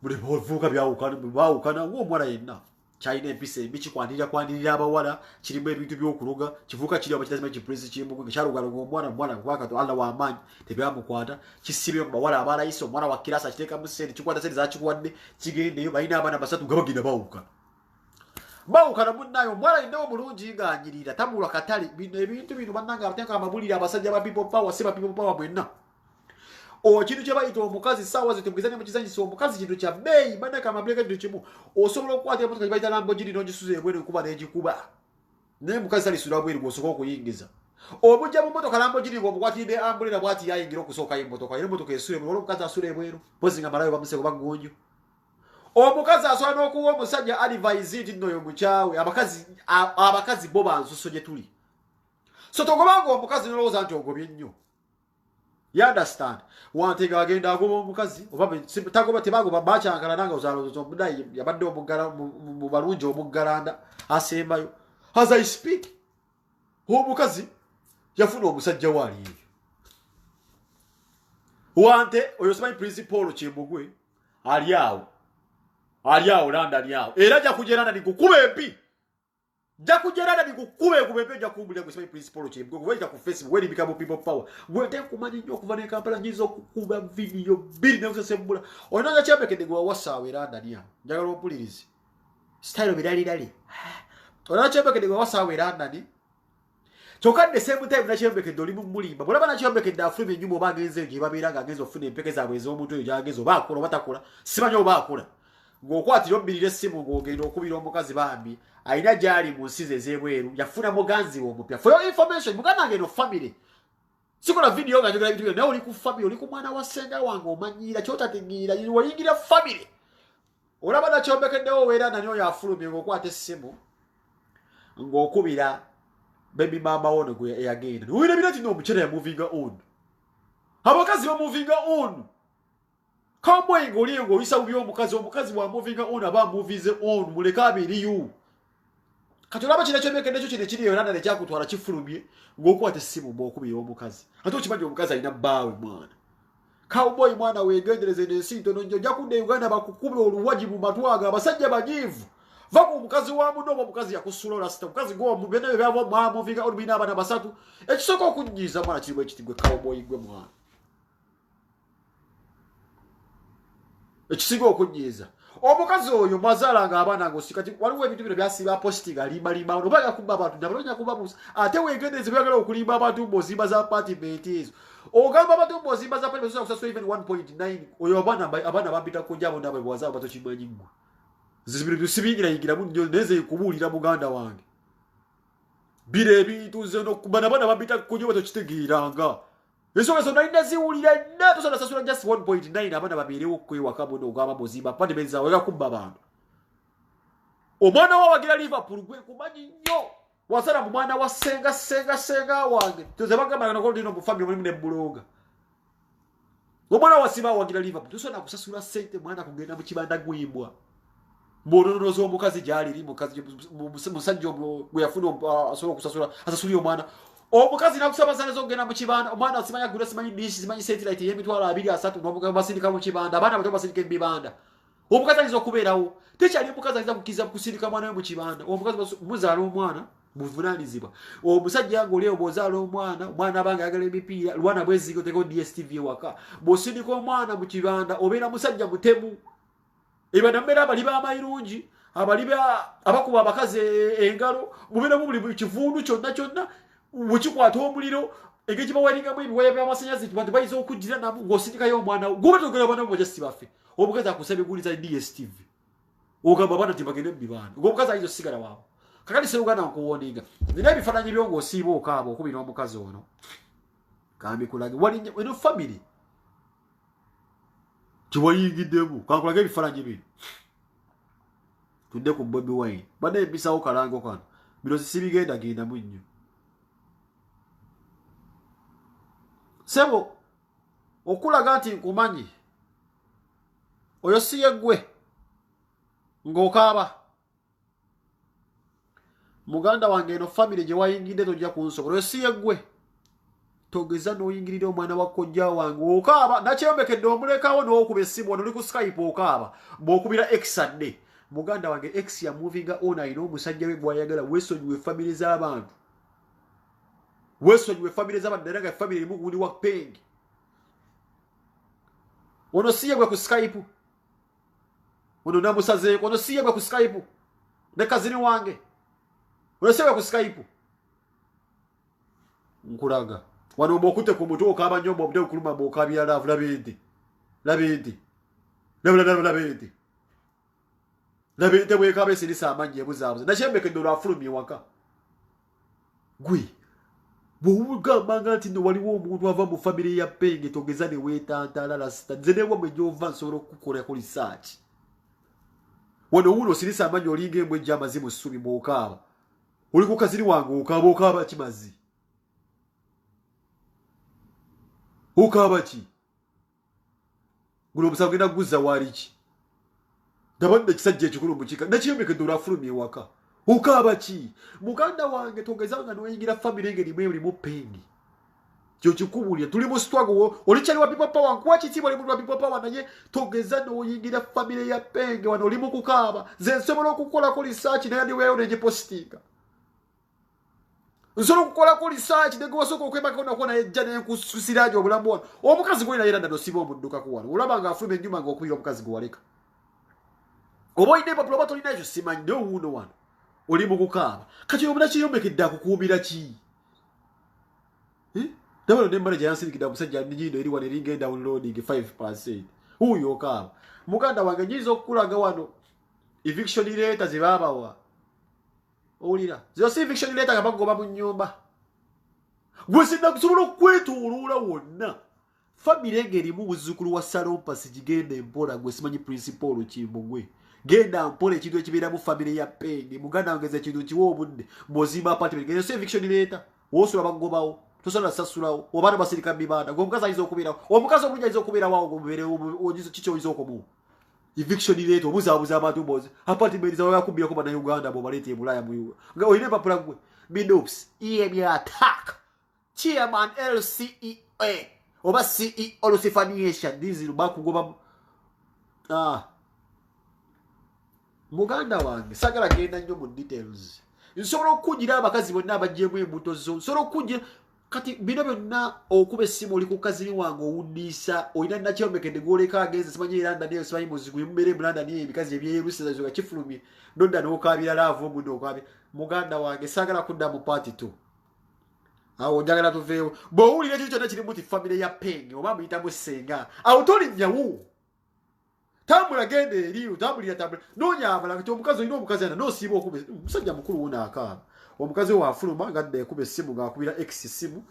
buli bavuuka baawukana ng'omwana yenna kyalina empisa embi kikwanirira abawala kirimu ebintu by'okuloga kivuuka kiri abakitazima kipresi kimu kyalugaloga omwana kubakato alla w'amaanyi tebyamukwata kisibye mu bawala abalayise omwana wa kirasa kiteekamu sente kikwata sente zakikuwadde kigendeyo balina abaana basatu nga bagenda baawukana munnayo omwana yennawo mulungi ng'anyirira tabulwa katale ebintu bino bannanga abateeka amabulire abasajja ba people power si ba people power mwenna kintu kye bayita omukazi ssaawa ze temugeza ne mukizanyisa omukazi kintu kya bbeeyi bannaka amabuleka kintu kimu osobola okukwata emotoka gye bayita Lamborghini n'ogisuza ebweru ekuba n'egikuba naye mukazi talisula bweru bw'osooka okuyingiza obujja mu motoka Lamborghini ng'omukwatiridde ambulera bw'ati yayingira okusookayo emmotoka era emmotoka esula ebweru olwo omukazi asula ebweru mpozi nga malayo bamuseko bagonjo omukazi asobola n'okuwa omusajja advise nti nno oyo mukyawe abakazi bo bansuso gye tuli so togobanga omukazi nolowooza nti ogobye nnyo you understand wantega agenda agoba omukazi tagoba tebagoba bakyankala nanga ozaloza omudayi yabadde mu balungi omuggalanda asembayo as I speak omukazi yafuna omusajja waali eyo wante oyo simanyi principal Kimbugwe ali awo landa ali awo era ajja kujerana nikukuba empi jakujerana nikukuba empi ojja kumbulira gwe simanyi principal Kimbugwe wejja ku Facebook weri bikabo people power gwete kumanyi nnyo okuva ne Kampala nyiza okukuba video bbiri nakusesembula ononya kyembekedde gwe wasaawe landa ali awo njagala ompulirize style biralirali ononya kyembekedde gwe wasaawe landa ni kyokka the same time nakyembekedde oli mu mulimba bwolaba nakyembekedde afuluma ennyuma oba agenze gye babeera nga agenza okufuna empeke zaabwe ez'omuntu oyo gy'agenza oba akola oba takola simanyi oba akola ng'okwatira obbirira essimu ng'ogenda okubira omukazi bambi alina gy'ali mu nsi ze ez'ebweru yafuna muganzi we omupya for your information muganda wange eno family sikola video nga njogera bintu naye oli ku family oli ku mwana wa ssenga wange omanyiira kyotategeera wayingira family olaba nakyombekeddewo weera nani oyo afulumye ng'okwata essimu ng'okubira baby mama ono gwe yagenda niwira binati n'omukyera yamuvinga on abakazi bamuvinga on Cowboy ngoli ngoyisa ubi omukazi wa moving on aba movies on muleka abiriyu katolaba kile kyomekende kyo kine kiri yonana ne kyakutwala kifulumye ngokwate simu bokubi omukazi ato kimanyi omukazi alina bawe mwana Cowboy mwana wegendereze n'ensinto nonjo jakunde Uganda bakukube oluwajibu matwaga abasajja bajivu vako omukazi wa mudobo omukazi yakusula rasta omukazi go mubene byavo mwa moving on bina abana basatu ekisoko okunyiza mwana kiribwe kitigwe Cowboy gwe mwana ekisigo okunyiza omukazi oyo mazala nga abana ngosikati waliwo ebintu bino byasiba posting alimba ono baga kuba abantu ndabalonya kuba musa ate wegendeze byagala okulimba abantu mbozimba za apartment ezo ogamba abantu mbozimba za apartment ezo kusasula even 1.9 oyo abana bambita kujabo ndabwe bwaza abato kimanyingwa zibiri bisibingira yigira munyo neze kubulira muganda wange bire ebintu zeno kubana bana bambita kujabo to kitegiranga Eso nalinda ziwulira nato sana sasula just 1.9 abana babirewo kwewa kabono ogaba bozimba pande benza wega kubba abantu omwana wa wagira Liverpool gwe kumanyi nnyo wasala mu mwana wa senga wange tuzebagamba na ko ndino mu family muri bloga omwana wa Simba wagira Liverpool tusona kusasula sente mwana kugenda mu kibanda gwimbwa mbonono zo mukazi jali ri mukazi musajjo gwe yafuna asobola kusasula asasuli omwana omukazi nakusaba sana zogenda mu kibanda omwana asimanya gura simanyi dishi simanyi satellite yemitwalo 2-3 n'omukazi basindika mu kibanda abana bato basindika ebibanda omukazi alizo kubeerawo tekyali omukazi aliza kukiza kusindika mwana we mu kibanda omukazi muzaala omwana buvunanizibwa omusajja ngo leo bozaala omwana abanga yagala emipiira lwana bwezigo teko DSTV waka bosindika omwana mu kibanda obeera musajja mutemu ebana mbera abali b'amayirungi abali abakuba abakazi engalo mubeera mu buli kivundu kyonna Wuchikwata omuliro egekiba walinga mwe biwaya by'amasanyazi abantu bayizo okujira nabo ngosindika yo mwana gobe togera bana mu just bafe obukaza akusabe guliza DSTV ogamba bana tibagende mbibana obukaza ayizo sigala wabo kakali se ugana nkuwoninga nina bifananyi byongo osibo okabo okubira omukazi ono kambi kulage wali eno family kiwayigiddebu kankulage bifananyi bino tudde ku Bobi Wine bana ebisawo kalango kana bino sibigenda genda munyo Sebo okulaga nti nkumanyi oyo si yeggwe ng'okaaba muganda wange eno family gye wayingidde tojja kunsobola oyo si yeggwe togeza n'oyingirira omwana wa kojja wange okaaba nakyeyombekedde omulekawo n'okuba essimu wano oli ku Skype okaaba bw'okubira X adde muganda wange X ya movinga on ayina omusajja we gwayagala weesonyiwe family z'abantu weesonyiwe family z'abantu naye nga family erimu gundi wa pengi ono si yeggwe ku Skype ono namusazeeko ono si yeggwe ku Skype ne kazini wange ono si yeggwe ku Skype nkulaga wano omokute ku mutwe okaaba nnyo omubudde okuluma bw'okaabira laavu labente bwekaaba esirisa amanyi ebuzaabuza nakyembekedde olwafulumya ewaka gwe bw'ogambanga nti no waliwo omuntu ava mu famire ya penge togeza ne weetantala lasita nze newamwe gy'ova nsobola okukukolako lisaaki wano wuno osirisa amanyi olinga embwa ejja amazi mu ssubi bw'okaaba oli ku kazini wange okaaba kimazi okaaba ki guno omusango genda guzza waali ki ndabadde ekisajja ekikulu mukika nakiyombekedde olwafulumya ewaka okaaba ki muganda wange togezanga n'oyingira famire ng'erimu erimu pengi kyo kikubulira tuli mu struggle oli kyali wa people power nkuwa kitiibwa oli muntu wa people power naye togeza n'oyingira famire ya penge wano oli mu kukaaba nze nsobola okukolako lisaaki naye ndiweeyo negipositinga nsobola okukolako lisaaki negewasooka okwebakako nako naye ejja nenkususiraagi obulamu wano omukazi gwe naye randa nosiba omuddukaku wano olaba nga afuluma ennyuma ng'okubira omukazi gwe waleka oba olina empapula oba tolina ekyo simanyi naye owuuno wano oli mu kukaaba kati omuna kiyombekedde akukuumira ki nabano nemmala gye yansirikidde omusajja nyindo eri wano eringa downloading 5% huuyo okaaba muganda wange nyinza okukulaga wano eviction letter ze baabawa owulira zino si eviction letter nga bagoba mu nnyumba gwe sinnakusobola okwetooloola wonna famire ng'erimu muzzukulu wa Salompasi gigenda empola gwe simanyi principal kimbo gwe genda mpola ekintu ekibeera mu famire ya penge muganda wange ze ekintu kiwa obudde mbozimba apartment genda si eviction letter woosula bagobawo tosobola sasulawo obaana basirika bibanda ng'omukazi ayinza okubeerawo omukazi omulungi ayinza okubeerawo omubeerewo kiki oyinza okumuwa eviction letter obuzaabuza abantu mbozi apartment zawe yakubbirako bannayuganda bw'obaleeta ebulaaya mu nga olina empapula gwe bidops attack chairman LCEA oba CEO Lucifaniation diziru bakugoba muganda wange sagala genda nnyo mu details nsobola okukugira abakazi bonna abajjeemu embuto zo nsobola okukugira kati bino byonna okuba essimu oli ku kazini wange owundiisa olina nakyombekedde gwoleka agenze simanyi eranda niyo simanyi muzigu mumere mulanda niyo ebikazi ebyerusiza zoga kifulumye nodda n'okaabira laavu omundi okaabira muganda wange saagala kudda mu paati 2 awo njagala tuveewo bw'owulira ekintu kyonna kirimu ti famire ya penge oba muyitamu ssenga awo tolinnyawo tambula genda eri otambulira tambula noonyamala kati omukazi olina omukazi ana noosiiba okuba omusajja mukulu wuno akaaba omukazi wafuluma ngadda ekuba essimu ng'akubira X essimu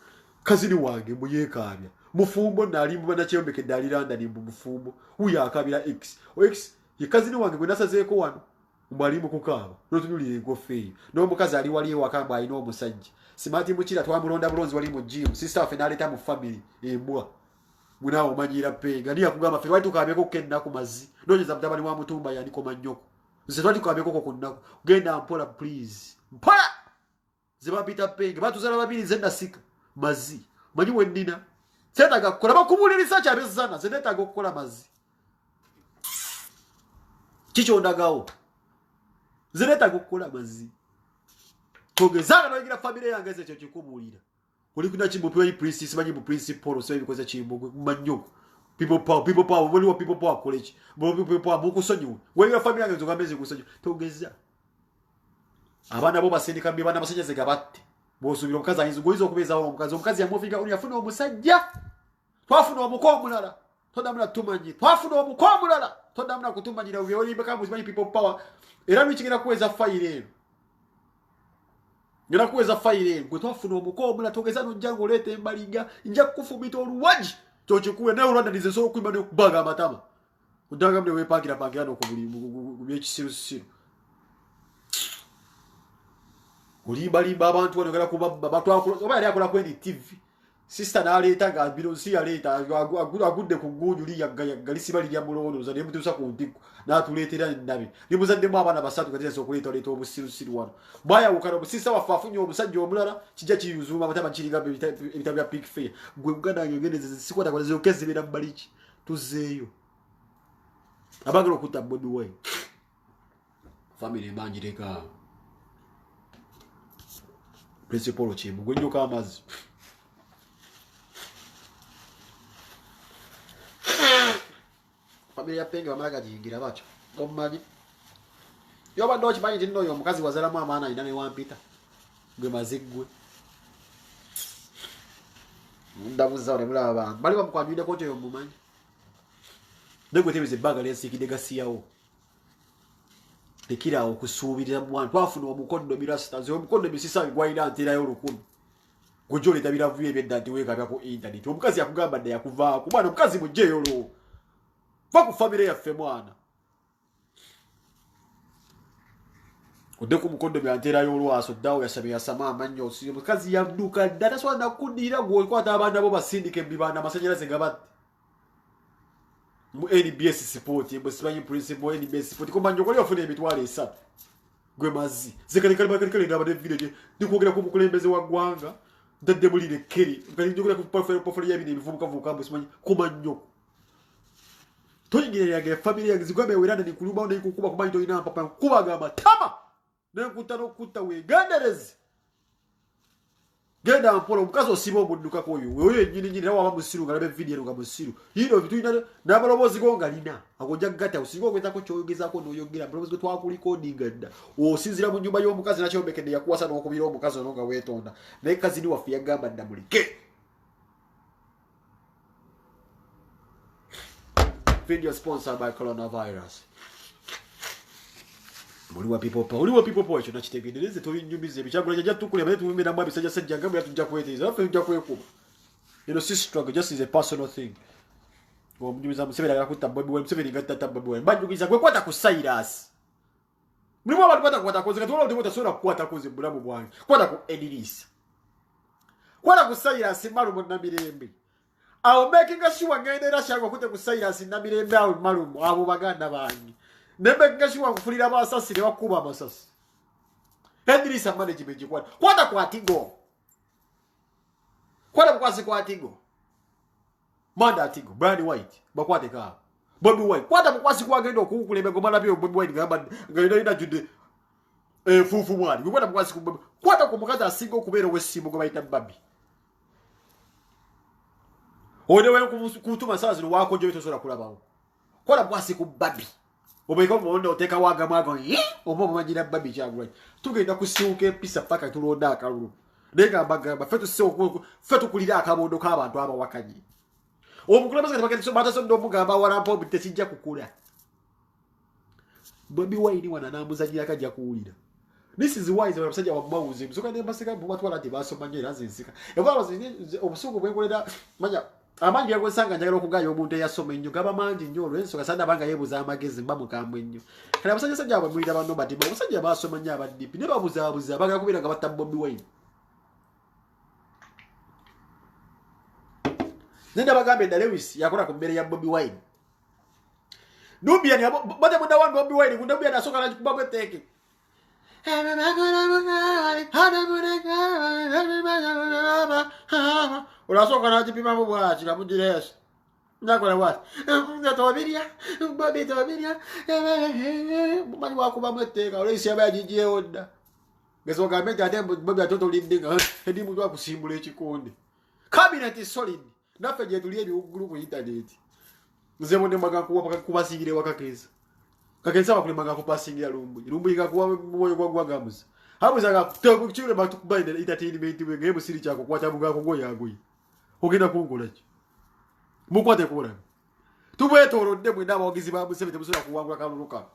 kazini wange muyeekaabya mufumbo naali muba nakyeyombekedde ali London mu mufumbo wuyo akaabira X ye kazini wange gwe nasazeeko wano mwali mu kukaaba notunyulira enkofeeyo n'omukazi ali wali ewaka mbu alina omusajja simati mukira twamulonda bulonzi wali mu gym sister waffe n'aleeta mu family embwa munaawo omanyira penga niyo akugamba ffe twali tukaabyeko kennaku mazzi noonyeza mutabani wa mutumba yanikoma nnyoko nze twali tukaabyekoko ku nnaku genda mpola please mpola ze bapita penga batuzala babiri nze nasika mazzi manyi we nnina seetaaga kukola bakubuulirisa kyabezana ze neetaaga okukola mazzi kikyondagawo ze neetaaga okukola mazzi togezanga noyigira famire yange ze ekyo kikubuulira oli kuna chimbo pwa priest simanyi mu principal so ebikoze chimbo manyoko people power wali wa people power college bo people power mukusonyiwe wewe family yange nzogameze kusonyiwe togeza abana bo basindika mbi bana basajja zegabatte bosubira omukazi ayinza goizo okubeza omukazi yamufinga oli yafuna omusajja twafuna omukomulala todamula tumanyi twafuna omukomulala todamula kutumanyira ubye oli beka muzimanyi people power era bikigira kuweza file eno ngera kuweza file gwe twafuna omukomula togeza nojjango oleta embaliga nja kufumita oluwaji kyokikuwe naye olwandanize so okwimba ne kubaga amatama udanga mne wepangira no kubuli byekisirusiru olimba abantu wanogera kuba batwakula oba yali akola kwendi TV sister n'aleeta nga bironsi yaleeta agudde ku gguunyu liyagga lisiba lirya mulowooza naye mutuusa ku ntikko n'atuleetera ennabe limuzaddemu abaana basatu nga tesa okuleeta obusirusiru wano bwayawukana omusisa waffe afunye omusajja omulala kijja kiyuzuuma amataba kiringamba ebitabo bya pik fair gwe uganda ngengeneze zikwatakwata zibeera mu baliki tuzzeeyo abagala okutta Bobi Wine family manjireka principal chimu gwenyoka amazi family ya Penge bamalaga jingira bacho omumanyi yoba ndo kimanyi tinno yo omukazi wazalamu amaana ina ne wampita gwe mazigwe ndabuza ole mulaba abantu bali bamukwanjulira kote yo mumanyi negwe tebeze baga lensikide gasiyawo tekira okusuubirira mwana twafuna omukondo birasta zo omukondo bisisa gwayira ntira yo lukumi gujole tabira vuye byedda nti weka ku internet omukazi yakugamba nda yakuva ku bwana omukazi mujeyo lo va ku family yaffe mwana ode ku mukondo byantera yo lwaso dawo yasabe yasama amanyo si omukazi yaduka data swa nakudira gwo kwata abana bo basindike mbibana masanyalaze ngabati mu NBS support yembo sibanyi principal NBS support ko manjo koli ofune ebitwale esatu gwe mazi zekali ndaba village ndikogera ku mukulembeze wa gwanga ndadde bulire keri ngali njogera ku portfolio yabine bivubuka vuka mbo simanyi ko manjo toyingire yage family yage zigwabe weranda ni kulumba ndo ikukuba kubanyi to ina papa kubaga amatama nekutano kutta we gandereze genda mpolo mukazo sibo budduka koyo wewe nyini nawa bamusiru ngalabe video nga musiru hino bitu ina nabalobozi gonga lina akoja gata usigo kweta ko choyogeza ko noyogera balobozi ko twakuli coding dda osinzira mu nyumba y'omukazi nakyo mbekende yakuwasa n'okubira omukazi ononga wetonda naye kazi ni wafu yagamba ndamulike video sponsored by coronavirus Uliwa people po echo nakitegereze to binyumize bichagula jja tukule bale tumimira mwa bisajja sajja ngamba yatujja kweteza afa tujja kwekuba si struggle just is a personal thing ngo mnyumiza musebera yakutta Bobi Wine musebera ngatta Bobi Wine banjukiza kwe kwata ku Cyrus mulimo abantu kwata koze katwala ndi mutasora kwata koze bulamu bwange kwata ku Edilisa kwata ku Cyrus malumo na mirembe awo making sure ngendera shango kute ku Cyrus na mirembe awo malumo abo baganda banyi Nembe ngashiwa kufulira abasasi ne bakuba abasasi. Edilisa management kwata kwa Tigo. Kwata kwa Tigo. Manda Tigo, Brand White, bakwate ka. Bobi Wine, kwata kwa gendo kukulebe ngomala byo Bobi Wine ngamba ngaina jude fufu mwali. Kwata kwata ku mukaza asingo kubera wesimu ngo bayita babi. Ode wewe kutuma sazi wako jo bitosora kulabawo. Kwata ku babi. Obeko mondo oteka waga mwago obo majira babi chagwe tugenda kusiuke pisa paka tulonda akalulu nenga bagamba fetu kulira akabondo k'abantu aba wakanyi omukulembeze bakati so bataso ndo mugamba warampo bitesijja kukula Bobi Wine wana namuzajira akajja kuwulira this is why the message of mawuzi msoka ne basika bubatwala ti basomanye azinsika ebaba obusuku bwekolera manya amangi yakwesanga njagala okugaya omuntu eyasoma ennyo gaba mangi nnyo olw'ensonga sanda abanga yeebuza amagezi mbamukambwe ennyo kale abasajja sajja abwe mulira banno bati abasajja baasoma nnyo abaddipi ne babuzaabuza bagala kubeera nga batta Bobi Wine nenda bagambe da Lewis yakola ku mmere ya Bobi Wine Nubian ya bade muda wa Bobi Wine kunda Nubian asoka na kuba beteke Ulasoka na jipima mubwachi na mujiresi Nakora what? Tobiria, Bobi Tobiria Mani wakuba mweteka Olesi yaba jijie onda Gesoka meki ate Bobi atoto lindinga Hedi mtu wa kusimbule echikonde Cabinet is solid Nafe jetulie biuguru ku internet Nzemo ne maga kubasingire wakakeza Kakensa bakule maga kupasingira lumbu ikakuwa moyo gwa gamuza Habuza ga kuchire batukubaida entertainment we ngebe siri chako kwata buga ko goyagoyi Ogenda kungola ki Mukwate kula Tubwetoro ndemwe n'abagizi ba musebete musura kuwangula kaluluka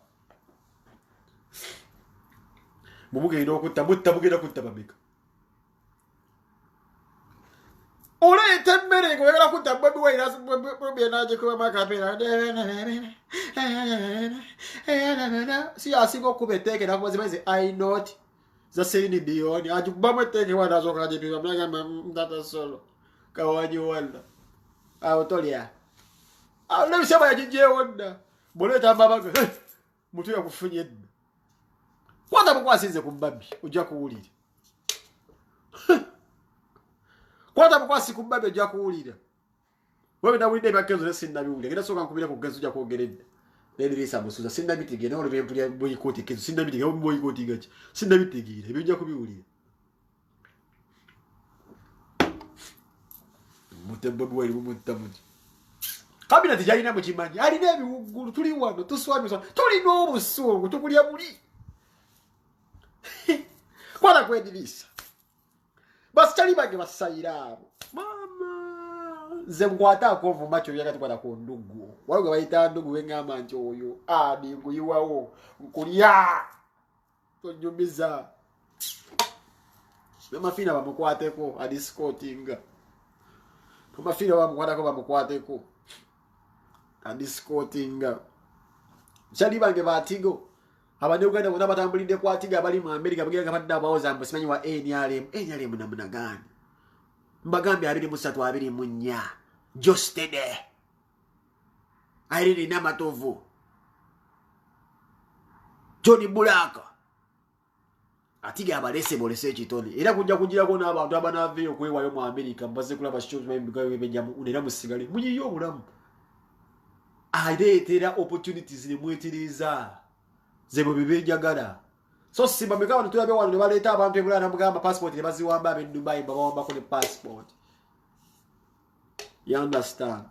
Mubugenda okutta kutta babika Ole temmere ko yagala kutta Bobi Wine Bobi naje ko makapera si asingo kubeteke na kubazimaze I not za sayini dioni ajubamwe teke wanazoka je biba mlaga mdata solo kawanyi wala awo tolya awo nebisema yakijeewonna bwoleta mabaga mutu yakufunye edda kwata bukwasinze ku mbabbi ojja kuwulira kwata bukwasi ku mbabbi ojja kuwulira wewe nawulidde ebyakenzo nesinnabiwulira genda soka nkubira ku genzo ojja kwogera edda nendirisa musuza sinnabitegeera nawe olwempulya boyikooti kenzo sinnabitegeera omu boyikooti gaki sinnabitegeera ebyo ojja kubiwulira mutembo bwali mumutamuti kabina tijalina mukimanyi alina ebiwuggulu tuli wano tuswamisa tulina obusungu tukulya buli kwata kwedirisa basikyali bange basayira abo mama nze nkwata akonvuma kyo yakati kwata ku ndugu waliwo bayita ndugu wengamba nti oyo ninguyiwawo nkulya tonyumiza bamafiina bamukwateko adiscotinga amafiina bamukwatako bamukwateko adiscotinga kyali bange batigo abanyuganda bonna batambulidde kwatiga abali mu Amerika bagenda badda abawoza mbu simanyi wa NRM namuna gani mbagambye 2324 Jostede Irene Namatovu Johnny Bulaka atiga abalese bolese ekitone era kujja kujirako n'abantu abanave okwewayo mu Amerika mbaze kulaba shows bebejjamu unera musigale muyiyo obulamu ayireetera opportunities ne mwetiriza zebo bibejagala so simba mekawa tulabe wano ne baleeta abantu ebulana mugamba passport ne baziwamba abe Dubai babawamba ko ne passport you understand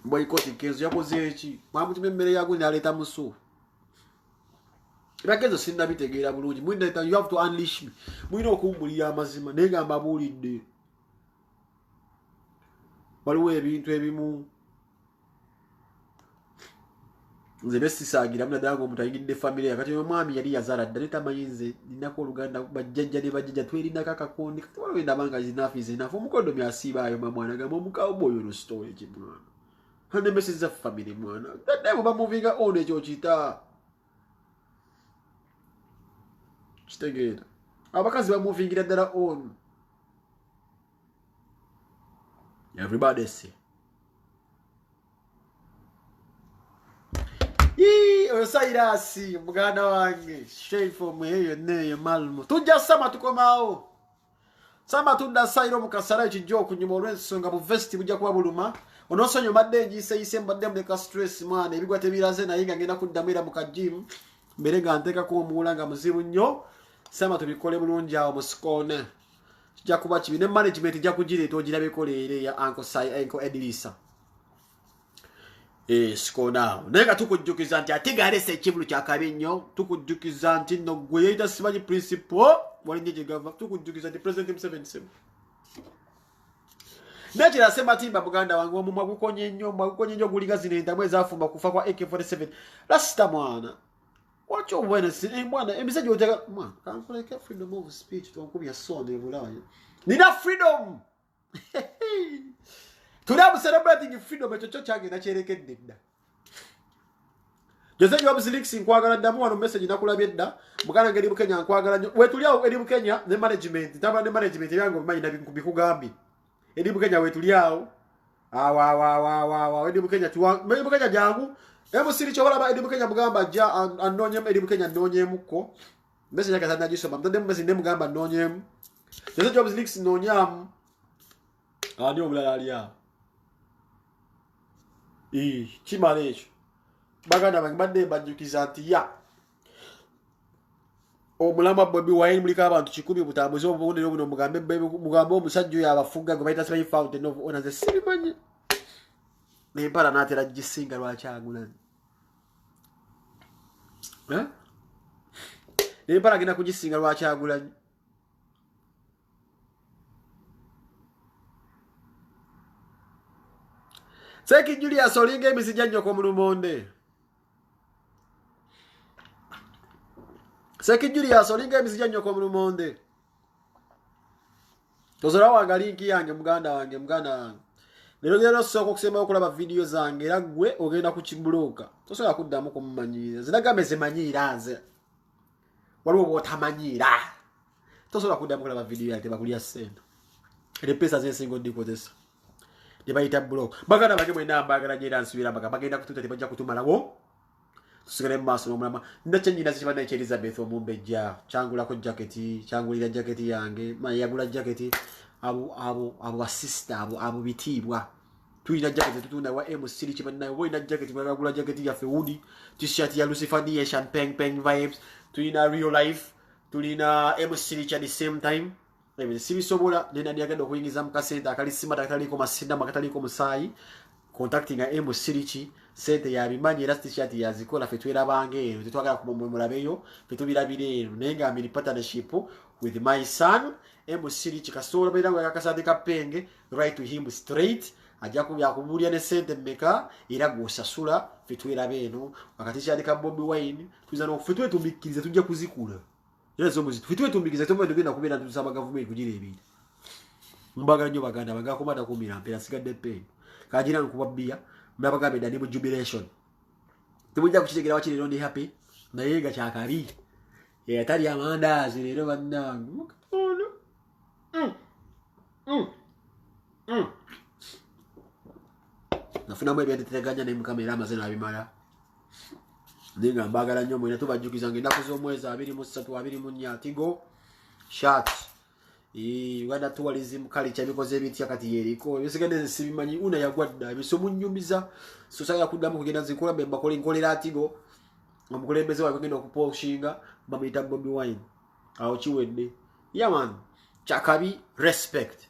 boycott kenzo yakoze eki mwamuti mmere yago ne aleta musu Ibakezo sinna bitegeera bulungi mwinda you have to unleash me mwino okumbulira amazima negamba abulidde waliwo ebintu ebimu nze besisagira muna dango mutayigidde family yakati omwami yali yazala ddala tamayinze ninako oluganda bajjajja ne bajjajja twerinda kakakondi kati waliwo endabanga zinafize nafu omukondo myasiibaayo mamwana gamba omukawo boyo no story kimwana hande message za family mwana dadde bamuvinga on ekyo kita kitegeera abakazi bamuvingira ddala on everybody say Osairasi muganda wange straight from here ne malmo tujja sama tukomao sama tunda sairo mukasara ekijo kunyuma olw'ensonga bu vesti bujja kuba buluma onosonyo madde ejise mbadde muleka stress mwana ebigwa tebiraze naye nga ngenda kuddamira mu kajimu mbere nga nteka ko muula nga muzibu nnyo sama tubikole bulungi awo musikone kijja kuba kibi ne management ijja kugireeta ogirabekoleere ya Uncle Edilisa skona nega tukujjukiza nti atigarese ekibulu kyakabi nnyo tukujjukiza nti no gwe yita simanyi principle walinye gigava tukujjukiza nti president M77 Nekira sema timba buganda wange omumwa gukonye nnyo guliga zino entamwe ezafumba kufa kwa AK47 lasita mwana wacho wene mwana emiseji otega mwana kankoleka freedom of speech tonkubya sone ebulayo nina freedom Today I'm celebrating freedom echo kyange nakyerekedde dda. Jose Jobs Links nkwagala ddamu wano message nakulabye dda. Muganda ngeri Bukenya nkwagala nnyo. Wetulyawo eri Bukenya ne management. Taba ne management yange bimanyi na bikugambi. Eri Bukenya wetulyawo. Eri Bukenya tuwa. Eri Bukenya jangu. Emu siri chobalaba eri Bukenya mugamba ja anonyem eri Bukenya nonyemukko. Message yake sana gisoma. Mtande message ne mugamba nonyem. Jose Jobs Links nonyam. Ani obulala aliya. Kimale ekyo baganda bange badde bajjukiza nti ya omulama Bobi Wine mulika abantu 100 butambuze obubonero buno mugambe omusajja oyo abafuga gwe bayita Simanyi Fountain of Honor ze simanyi nempala n'atera gisinga lwakyagulani nempala agenda kugisinga lwakyagulani Seki Julius olinga emisijja nnyo ko mulumonde. Seki Julius olinga emisijja nnyo ko mulumonde. Tozora wanga linki yange muganda wange. Lero soko kusema okulaba video zange era gwe ogenda kukibloka. Tosobola kuddamu kumumanyira. Zinagambe zimanyira nze. Waliwo botamanyira. tosobola kuddamu kulaba vidiyo yake tebakulya ssente empesa zensinga odikozesa tebayita blog baganda bange mwena mbagala nyo era nsubira mbaga bagenda kututa tebajja kutumalawo tusigale mu maaso n'omulama nakyenyina zikibanna ekya Elizabeth Omumbejja kyangulako jaketi kyangulira jaketi yange yagula jaketi abo basista abo bitiibwa tulina jaketi tutunda wa M3 kibannayo boyina jaketi bagagula jaketi yaffe Woody t-shirt ya Lucifer Nation peng vibes tulina real life tulina M3 kya the same time sibisobola nena ndiagenda okuyingiza mu kasente akalisima takataliko masinda makataliko musayi contacting M3 sente ya bimanyi era t-shirt yazikola fe twerabange eno tetwagala kumumulabeyo fe tubirabire eno nenga amiri partnership with my son M3 kasola biranga yakasade kapenge right to him straight ajja kubulya ne sente mmeka era gosasula fe twerabe eno wakati kyandika Bobby Wine tuzana okufetwe tumikiriza tujja kuzikula yezo muzito fitwe tumbikiza tumwe ndogenda kubera tusaba government kujira ebintu mbaga nyo baganda bagakomata kumira mpera sigadde pe kajira nkubabia mbabaga beda ni mu jubilation tubujja kukitegera wakiri ndi happy na yega kyakali atali amandazi lero bannangu nafuna mwe byateteganya ne mukamera amazina abimala Ninga mbagala nnyo mwena tubajjukiza ng'ennaku z'omwezi 23 24 Tigo shirt Uganda tourism culture bikoze bitya kati yeriko ebisigende sibimanyi una yagwadda bisomu nnyumiza sosaya kuddamu kugenda zikola bemba nkolera Tigo omukulembeze wa kugenda okuposhinga bamuyita Bobby Wine awo kiwedde yaman chakabi respect